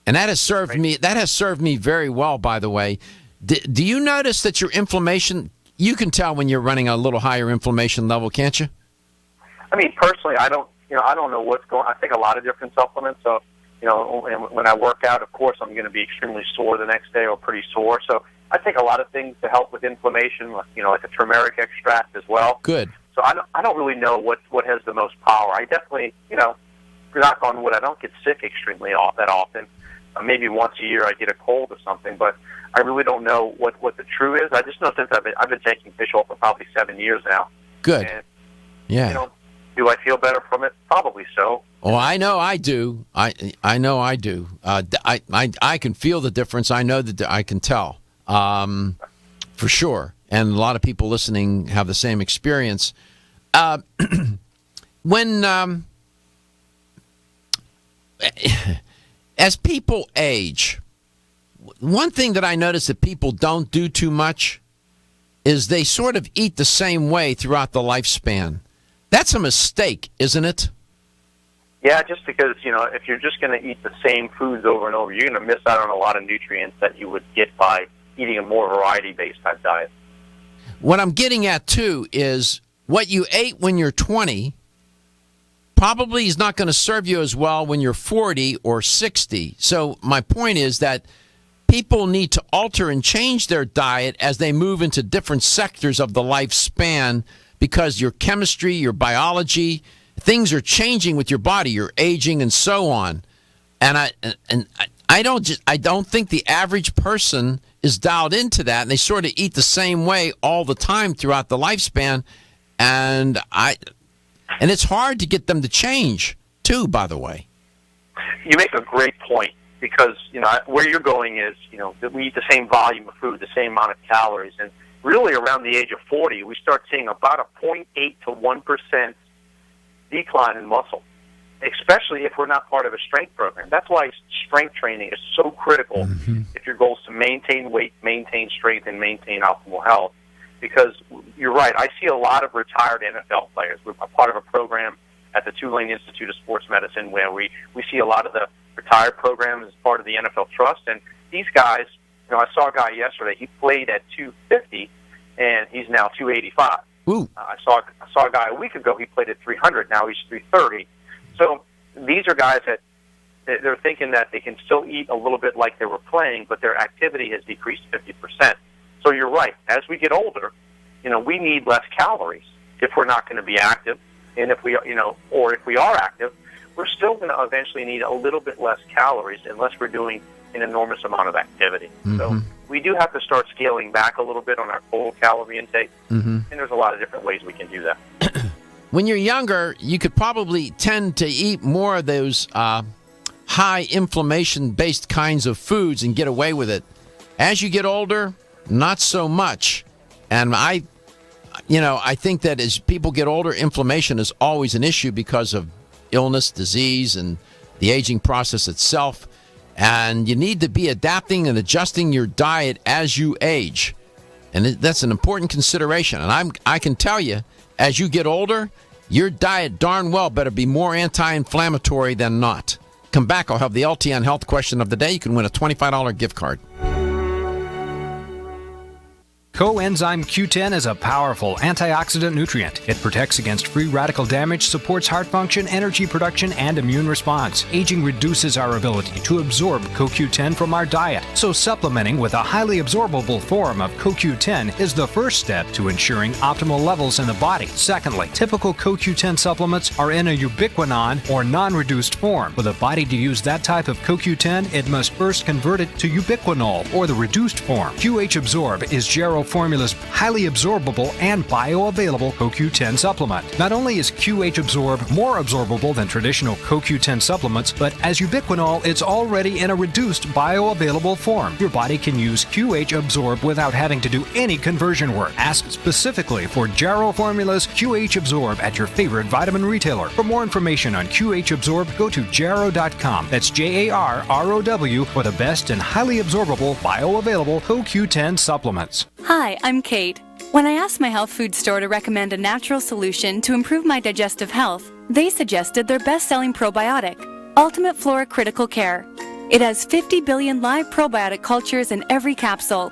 And that has served me. That has served me very well, by the way. Do you notice that your inflammation? You can tell when you're running a little higher inflammation level, can't you? I mean, personally, I don't know what's going. I take a lot of different supplements, so. And when I work out, of course, I'm going to be extremely sore the next day, or pretty sore. So I take a lot of things to help with inflammation, like a turmeric extract as well. Good. So I don't really know what has the most power. I definitely, knock on wood, I don't get sick extremely that often. Maybe once a year I get a cold or something, but I really don't know what the true is. I just know since I've been taking fish oil for probably 7 years now. Good. And, yeah. Do I feel better from it? Probably so. Oh, I know I do. I know I do. I can feel the difference. I know that I can tell for sure. And a lot of people listening have the same experience. When as people age, one thing that I notice that people don't do too much is they sort of eat the same way throughout the lifespan. That's a mistake, isn't it? Yeah, just because, if you're just going to eat the same foods over and over, you're going to miss out on a lot of nutrients that you would get by eating a more variety-based type diet. What I'm getting at, too, is what you ate when you're 20 probably is not going to serve you as well when you're 40 or 60. So my point is that people need to alter and change their diet as they move into different sectors of the lifespan, because your chemistry, your biology, things are changing with your body. You're aging and so on. And I don't think the average person is dialed into that, and they sort of eat the same way all the time throughout the lifespan. And it's hard to get them to change too, by the way. You make a great point. because, where you're going is, that we eat the same volume of food, the same amount of calories. And really around the age of 40, we start seeing about a 0.8 to 1% decline in muscle, especially if we're not part of a strength program. That's why strength training is so critical if your goal is to maintain weight, maintain strength, and maintain optimal health. Because you're right, I see a lot of retired NFL players. We're part of a program at the Tulane Institute of Sports Medicine where we see a lot of the retired programs as part of the NFL Trust. And these guys, I saw a guy yesterday, he played at 250, and he's now 285. I saw a guy a week ago, he played at 300, now he's 330. So these are guys that they're thinking that they can still eat a little bit like they were playing, but their activity has decreased 50%. So you're right. As we get older, we need less calories if we're not going to be active, and if we, or if we are active, we're still going to eventually need a little bit less calories unless we're doing an enormous amount of activity. So we do have to start scaling back a little bit on our total calorie intake, and there's a lot of different ways we can do that. When you're younger, you could probably tend to eat more of those high inflammation-based kinds of foods and get away with it. As you get older, not so much. And I think that as people get older, inflammation is always an issue because of illness, disease, and the aging process itself. And you need to be adapting and adjusting your diet as you age. And that's an important consideration. And I can tell you, as you get older, your diet darn well better be more anti-inflammatory than not. Come back, I'll have the LTN Health question of the day. You can win a $25 gift card. Coenzyme Q10 is a powerful antioxidant nutrient. It protects against free radical damage, supports heart function, energy production, and immune response. Aging reduces our ability to absorb CoQ10 from our diet, so supplementing with a highly absorbable form of CoQ10 is the first step to ensuring optimal levels in the body. Secondly, typical CoQ10 supplements are in a ubiquinone or non-reduced form. For the body to use that type of CoQ10, it must first convert it to ubiquinol or the reduced form. QH Absorb is Gero Formula's highly absorbable and bioavailable CoQ10 supplement. Not only is QH Absorb more absorbable than traditional CoQ10 supplements, but as ubiquinol, it's already in a reduced bioavailable form. Your body can use QH Absorb without having to do any conversion work. Ask specifically for Gero Formula's QH Absorb at your favorite vitamin retailer. For more information on QH Absorb, go to Gero.com. That's JARROW for the best and highly absorbable bioavailable CoQ10 supplements. Hi, I'm Kate. When I asked my health food store to recommend a natural solution to improve my digestive health, they suggested their best-selling probiotic, Ultimate Flora Critical Care. It has 50 billion live probiotic cultures in every capsule.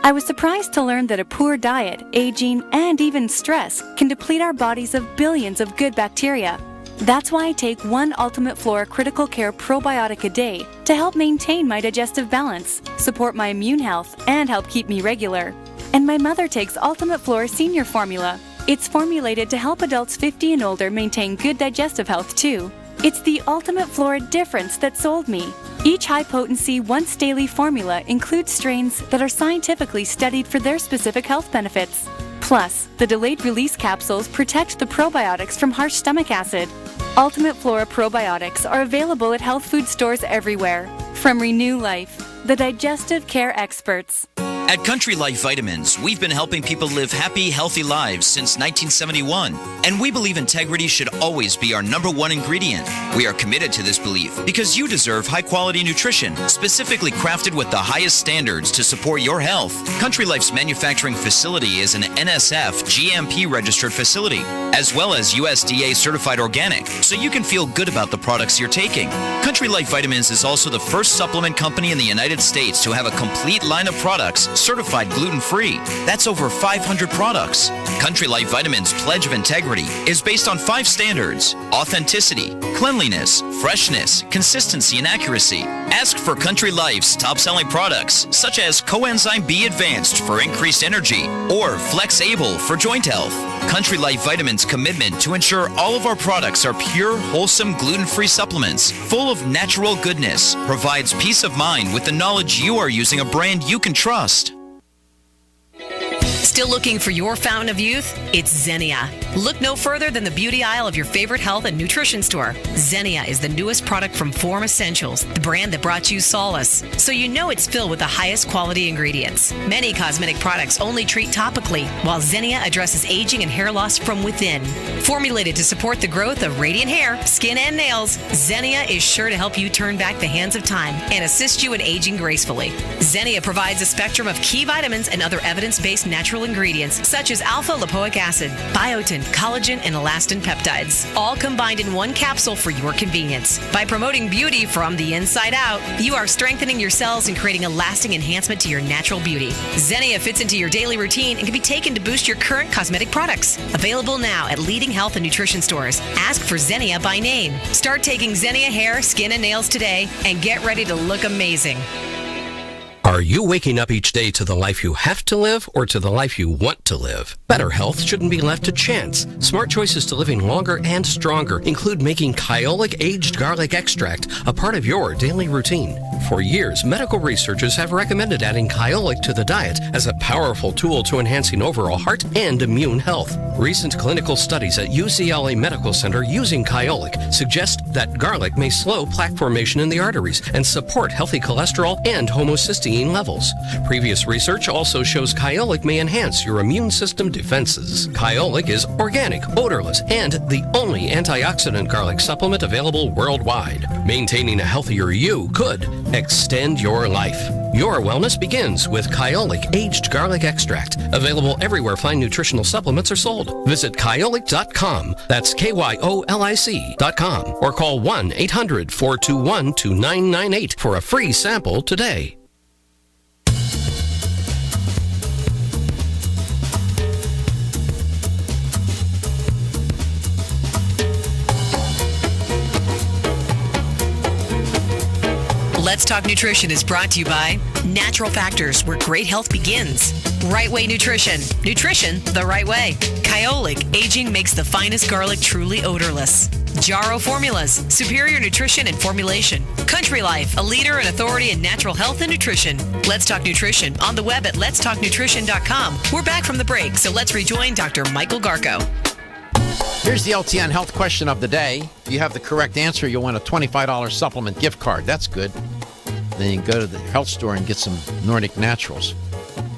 I was surprised to learn that a poor diet, aging, and even stress can deplete our bodies of billions of good bacteria. That's why I take one Ultimate Flora Critical Care probiotic a day to help maintain my digestive balance, support my immune health, and help keep me regular. And my mother takes Ultimate Flora Senior Formula. It's formulated to help adults 50 and older maintain good digestive health too. It's the Ultimate Flora difference that sold me. Each high-potency, once-daily formula includes strains that are scientifically studied for their specific health benefits. Plus, the delayed-release capsules protect the probiotics from harsh stomach acid. Ultimate Flora probiotics are available at health food stores everywhere. From Renew Life, the digestive care experts. At Country Life Vitamins, we've been helping people live happy, healthy lives since 1971. And we believe integrity should always be our #1 ingredient. We are committed to this belief because you deserve high-quality nutrition, specifically crafted with the highest standards to support your health. Country Life's manufacturing facility is an NSF GMP-registered facility, as well as USDA certified organic, so you can feel good about the products you're taking. Country Life Vitamins is also the first supplement company in the United States to have a complete line of products certified gluten-free. That's over 500 products. Country Life Vitamins' pledge of integrity is based on 5 standards: authenticity, cleanliness, freshness, consistency, and accuracy. Ask for Country Life's top-selling products, such as Coenzyme B Advanced for increased energy or Flex Able for joint health. Country Life Vitamins' commitment to ensure all of our products are pure, wholesome, gluten-free supplements full of natural goodness provides peace of mind with the knowledge you are using a brand you can trust. Still looking for your fountain of youth? It's Xenia. Look no further than the beauty aisle of your favorite health and nutrition store. Xenia is the newest product from Form Essentials, the brand that brought you solace. So you know it's filled with the highest quality ingredients. Many cosmetic products only treat topically, while Xenia addresses aging and hair loss from within. Formulated to support the growth of radiant hair, skin, and nails, Xenia is sure to help you turn back the hands of time and assist you in aging gracefully. Xenia provides a spectrum of key vitamins and other evidence-based natural ingredients such as alpha-lipoic acid, biotin, collagen, and elastin peptides, all combined in one capsule for your convenience. By promoting beauty from the inside out, you are strengthening your cells and creating a lasting enhancement to your natural beauty. Xenia fits into your daily routine and can be taken to boost your current cosmetic products. Available now at leading health and nutrition stores. Ask for Xenia by name. Start taking Xenia hair, skin, and nails today and get ready to look amazing. Are you waking up each day to the life you have to live or to the life you want to live? Better health shouldn't be left to chance. Smart choices to living longer and stronger include making Kyolic aged garlic extract a part of your daily routine. For years, medical researchers have recommended adding Kyolic to the diet as a powerful tool to enhancing overall heart and immune health. Recent clinical studies at UCLA Medical Center using Kyolic suggest that garlic may slow plaque formation in the arteries and support healthy cholesterol and homocysteine levels. Previous research also shows Kyolic may enhance your immune system defenses. Kyolic is organic, odorless, and the only antioxidant garlic supplement available worldwide. Maintaining a healthier you could extend your life. Your wellness begins with Kyolic aged garlic extract. Available everywhere fine nutritional supplements are sold. Visit Kyolic.com. That's KYOLIC.com. Or call 1-800-421-2998 for a free sample today. Let's Talk Nutrition is brought to you by Natural Factors, where great health begins. Right Way Nutrition. Nutrition the right way. Kyolic, aging makes the finest garlic truly odorless. Jarrow Formulas, superior nutrition and formulation. Country Life, a leader and authority in natural health and nutrition. Let's Talk Nutrition on the web at letstalknutrition.com. We're back from the break, so let's rejoin Dr. Michael Garko. Here's the LTN health question of the day. If you have the correct answer, you'll win a $25 supplement gift card. That's good. Then you can go to the health store and get some Nordic Naturals.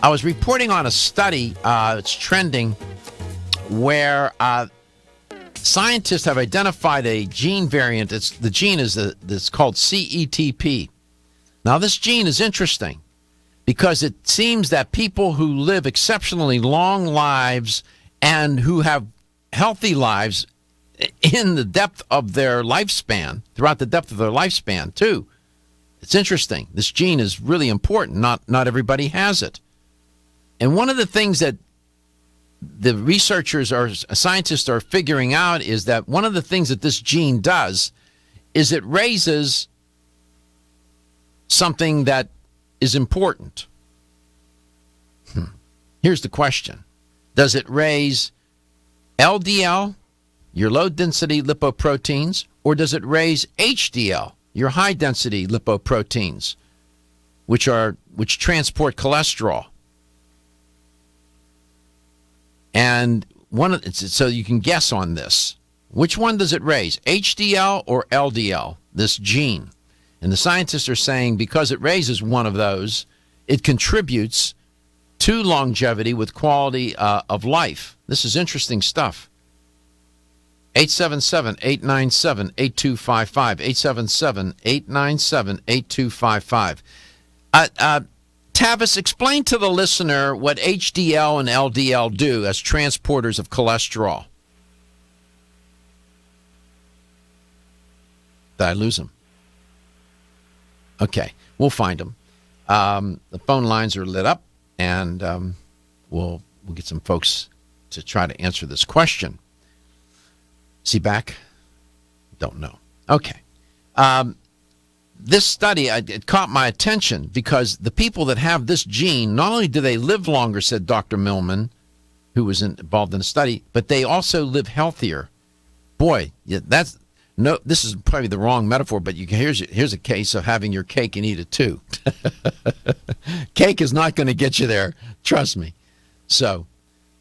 I was reporting on a study, it's trending, where scientists have identified a gene variant. The gene is it's called CETP. Now, this gene is interesting because it seems that people who live exceptionally long lives and who have healthy lives in the depth of their lifespan, throughout the depth of their lifespan, too. It's interesting. This gene is really important. Not everybody has it. And one of the things that the scientists are figuring out is that one of the things that this gene does is it raises something that is important. Here's the question. Does it raise LDL, your low-density lipoproteins, or does it raise HDL, your high-density lipoproteins, which transport cholesterol? And so you can guess on this. Which one does it raise, HDL or LDL, this gene? And the scientists are saying because it raises one of those, it contributes to longevity with quality of life. This is interesting stuff. 877-897-8255. 877-897-8255. Tavis, explain to the listener what HDL and LDL do as transporters of cholesterol. Did I lose him? Okay, we'll find him. The phone lines are lit up, and we'll get some folks to try to answer this question. Is he back? Don't know. Okay. This study, it caught my attention because the people that have this gene, not only do they live longer, said Dr. Millman, who was involved in the study, but they also live healthier. Boy, this is probably the wrong metaphor, but here's a case of having your cake and eat it too. Cake is not going to get you there, trust me. So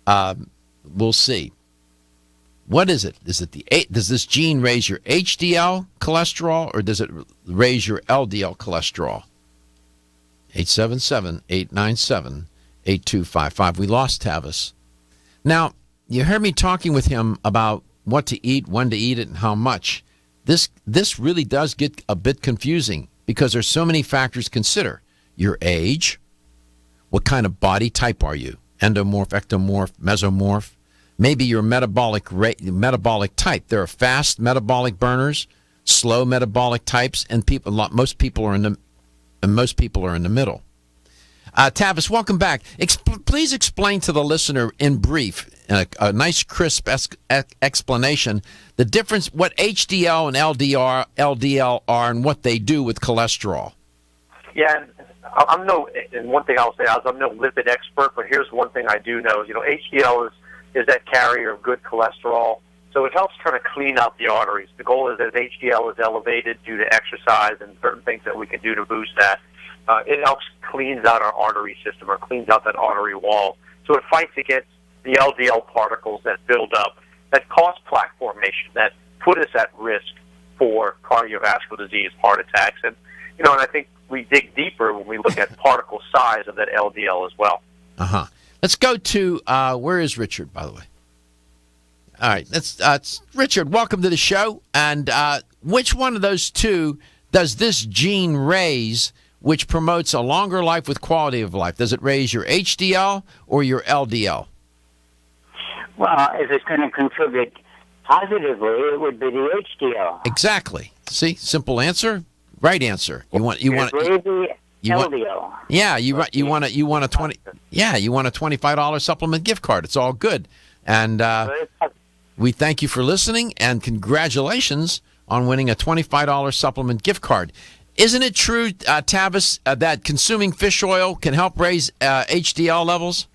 We'll see. What is it? Does this gene raise your HDL cholesterol, or does it raise your LDL cholesterol? 877-897-8255. We lost Tavis. Now, you heard me talking with him about what to eat, when to eat it, and how much. This really does get a bit confusing because there's so many factors to consider. Your age, what kind of body type are you? Endomorph, ectomorph, mesomorph. Maybe your metabolic type. There are fast metabolic burners, slow metabolic types, and most people are in the middle. Tavis, welcome back. Please explain to the listener in brief, a nice crisp explanation, the difference, what HDL and LDL are, and what they do with cholesterol. Yeah, and one thing I'll say is I'm no lipid expert, but here's one thing I do know. HDL is that carrier of good cholesterol, so it helps kind of clean out the arteries. The goal is that HDL is elevated due to exercise and certain things that we can do to boost that. It helps cleans out our artery system or cleans out that artery wall. So it fights against the LDL particles that build up, that cause plaque formation, that put us at risk for cardiovascular disease, heart attacks. And I think we dig deeper when we look at particle size of that LDL as well. Uh-huh. Let's go to, where is Richard, by the way? All right, it's Richard, welcome to the show. And which one of those two does this gene raise, which promotes a longer life with quality of life? Does it raise your HDL or your LDL? Well, if it's going to contribute positively, it would be the HDL. Exactly. See, simple answer, right answer. You want LDL. Yeah, you want a $25 supplement gift card. It's all good. And we thank you for listening, and congratulations on winning a $25 supplement gift card. Isn't it true, Tavis, that consuming fish oil can help raise HDL levels?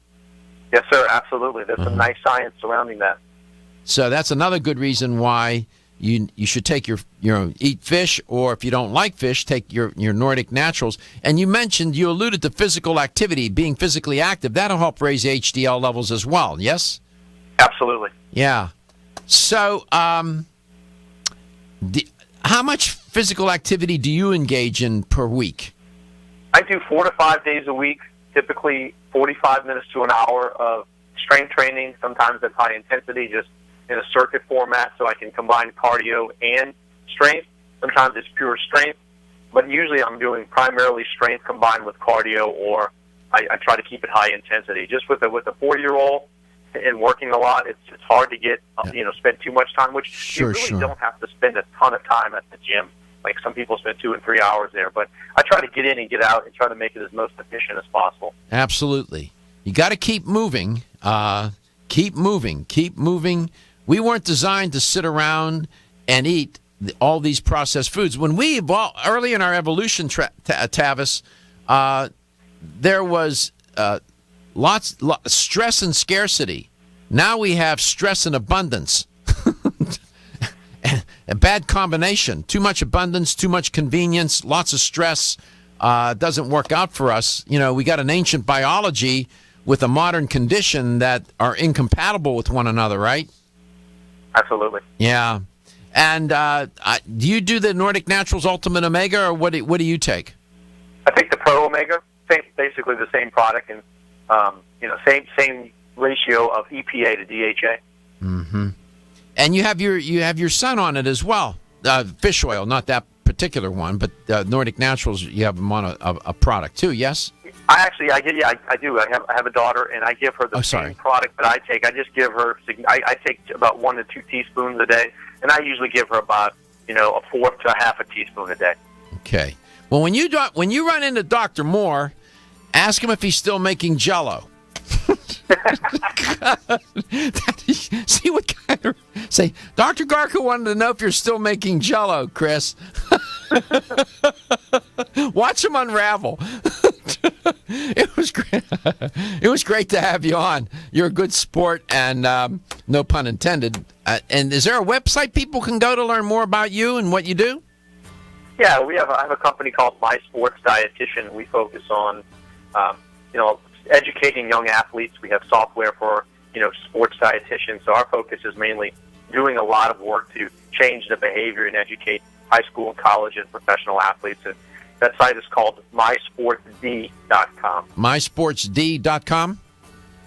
Yes, sir, absolutely. There's some nice science surrounding that. So that's another good reason why you should take eat fish, or if you don't like fish, take your Nordic Naturals. And you alluded to physical activity, being physically active. That'll help raise HDL levels as well, yes? Absolutely. Yeah. So how much physical activity do you engage in per week? I do 4 to 5 days a week, typically 45 minutes to an hour of strength training. Sometimes that's high intensity, just in a circuit format, so I can combine cardio and strength. Sometimes it's pure strength, but usually I'm doing primarily strength combined with cardio, or I try to keep it high intensity. Just with a 4-year-old and working a lot, it's hard to get spend too much time, which you really don't have to spend a ton of time at the gym. Like some people spend 2 and 3 hours there, but I try to get in and get out and try to make it as most efficient as possible. Absolutely. You got to keep moving. Keep moving. We weren't designed to sit around and eat all these processed foods. When we evolved early in our evolution, Tavis, there was lots stress and scarcity. Now we have stress and abundance. A bad combination. Too much abundance, too much convenience, lots of stress doesn't work out for us. We got an ancient biology with a modern condition that are incompatible with one another, right? Absolutely. Yeah. And do you do the Nordic Naturals Ultimate Omega, or what do you take? I take the Pro Omega, basically the same product, and same ratio of EPA to DHA. Mm-hmm. And you have your son on it as well. Fish oil, not that particular one, but Nordic Naturals. You have them on a product too. Yes. I do. I have a daughter, and I give her the same product that I take. I just give her. I take about 1 to 2 teaspoons a day, and I usually give her about a fourth to a half a teaspoon a day. Okay. Well, when you run into Dr. Moore, ask him if he's still making Jell-O. See what kind of say. Dr. Garka wanted to know if you're still making Jell-O, Chris. Watch him unravel. It was great. It was great to have you on. You're a good sport, and no pun intended. And is there a website people can go to learn more about you and what you do? Yeah, I have a company called My Sports Dietitian. We focus on educating young athletes. We have software for sports dietitians. So our focus is mainly doing a lot of work to change the behavior and educate high school and college and professional athletes. And that site is called mysportsd.com. Mysportsd.com?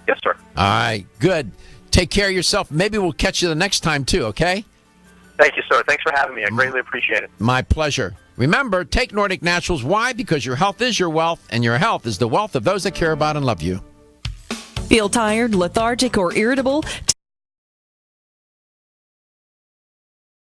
Yes, sir. All right, good. Take care of yourself. Maybe we'll catch you the next time, too, okay? Thank you, sir. Thanks for having me. I greatly appreciate it. My pleasure. Remember, take Nordic Naturals. Why? Because your health is your wealth, and your health is the wealth of those that care about and love you. Feel tired, lethargic, or irritable?